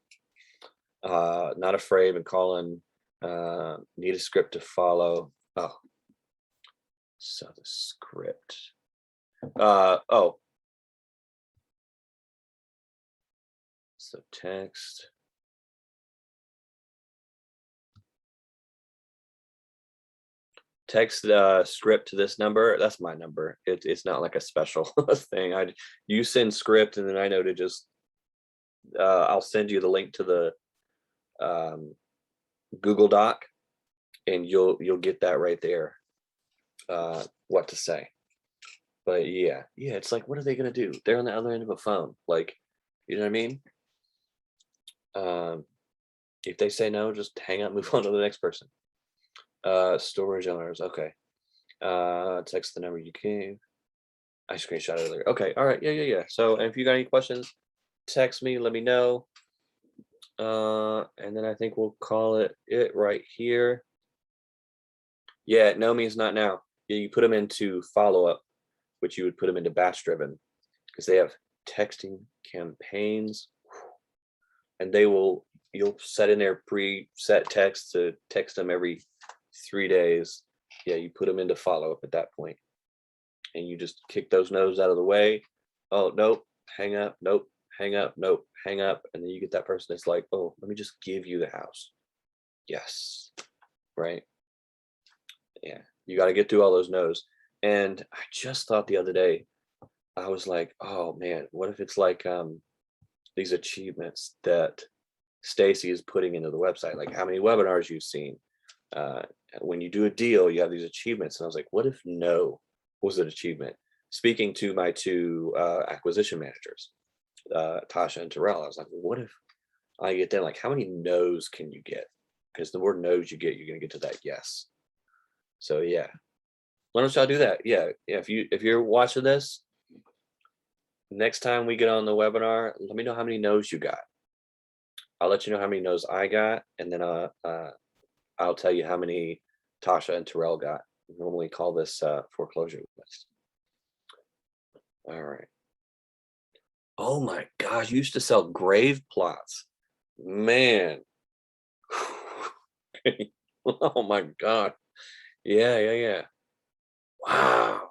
Not afraid of calling. Need a script to follow. Oh. So the script. Oh. So text. Text the script to this number. That's my number. It's not like a special thing. You send script, and then I know to just I'll send you the link to the Google Doc, and you'll get that right there. What to say. But yeah, it's like, what are they gonna do? They're on the other end of a phone. Like, you know what I mean? If they say no, just hang up, move on to the next person. Storage owners. Okay. Text the number you gave. I screenshot earlier. Okay. All right. Yeah. So if you got any questions, text me, let me know. And then I think we'll call it right here. Yeah, no means not now. Yeah, you put them into follow-up, which you would put them into batch driven, because they have texting campaigns, and you'll set in their preset text to text them every 3 days. Yeah, you put them into follow-up at that point, and you just kick those no's out of the way. Oh, nope, hang up, nope, hang up, nope, hang up. And then you get that person that's like, oh, let me just give you the house. Yes. Right. Yeah. You got to get through all those no's. And I just thought the other day, I was like, oh man, what if it's like these achievements that Stacy is putting into the website, like how many webinars you've seen. When you do a deal, you have these achievements. And I was like, what if no was an achievement? Speaking to my two acquisition managers, Tasha and Terrell, I was like, what if I get them? Like, how many no's can you get? Because the more no's you get, you're going to get to that yes. So yeah, why don't y'all do that? Yeah. If you're watching this, next time we get on the webinar, let me know how many no's you got. I'll let you know how many no's I got, and then I'll tell you how many Tasha and Terrell got. We normally call this foreclosure list. All right. Oh my gosh, you used to sell grave plots. Man. Oh my God. Yeah. Wow.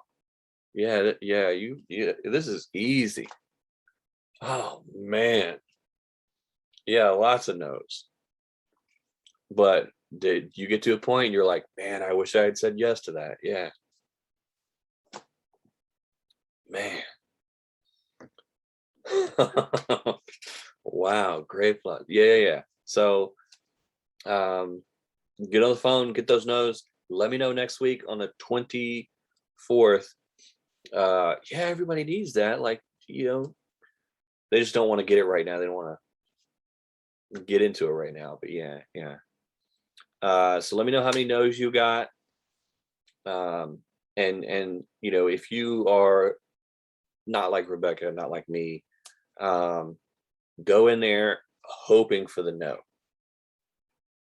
Yeah, this is easy. Oh man. Yeah, lots of no's. But did you get to a point you're like, man, I wish I had said yes to that? Yeah. Man. Wow, great plot. Yeah. So get on the phone, get those no's. Let me know next week on the 24th. Yeah, everybody needs that. Like, they just don't want to get it right now. They don't want to get into it right now. But yeah. So let me know how many no's you got. And if you are not like Rebecca, not like me, go in there hoping for the no.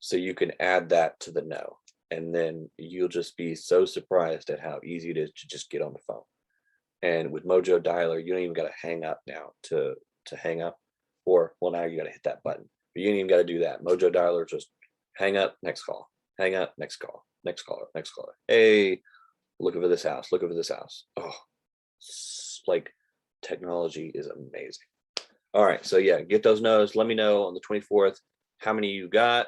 So you can add that to the no. And then you'll just be so surprised at how easy it is to just get on the phone. And with Mojo Dialer, you don't even got to hang up now to hang up. Or, well, now you got to hit that button. But you ain't even got to do that. Mojo Dialer, just hang up, next call. Hang up, next call. Next caller, next caller. Hey, look over this house. Look over this house. Oh, like technology is amazing. All right. So yeah, get those no's. Let me know on the 24th how many you got.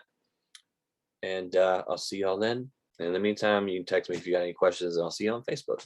And I'll see y'all then. In the meantime, you can text me if you got any questions, and I'll see you on Facebook.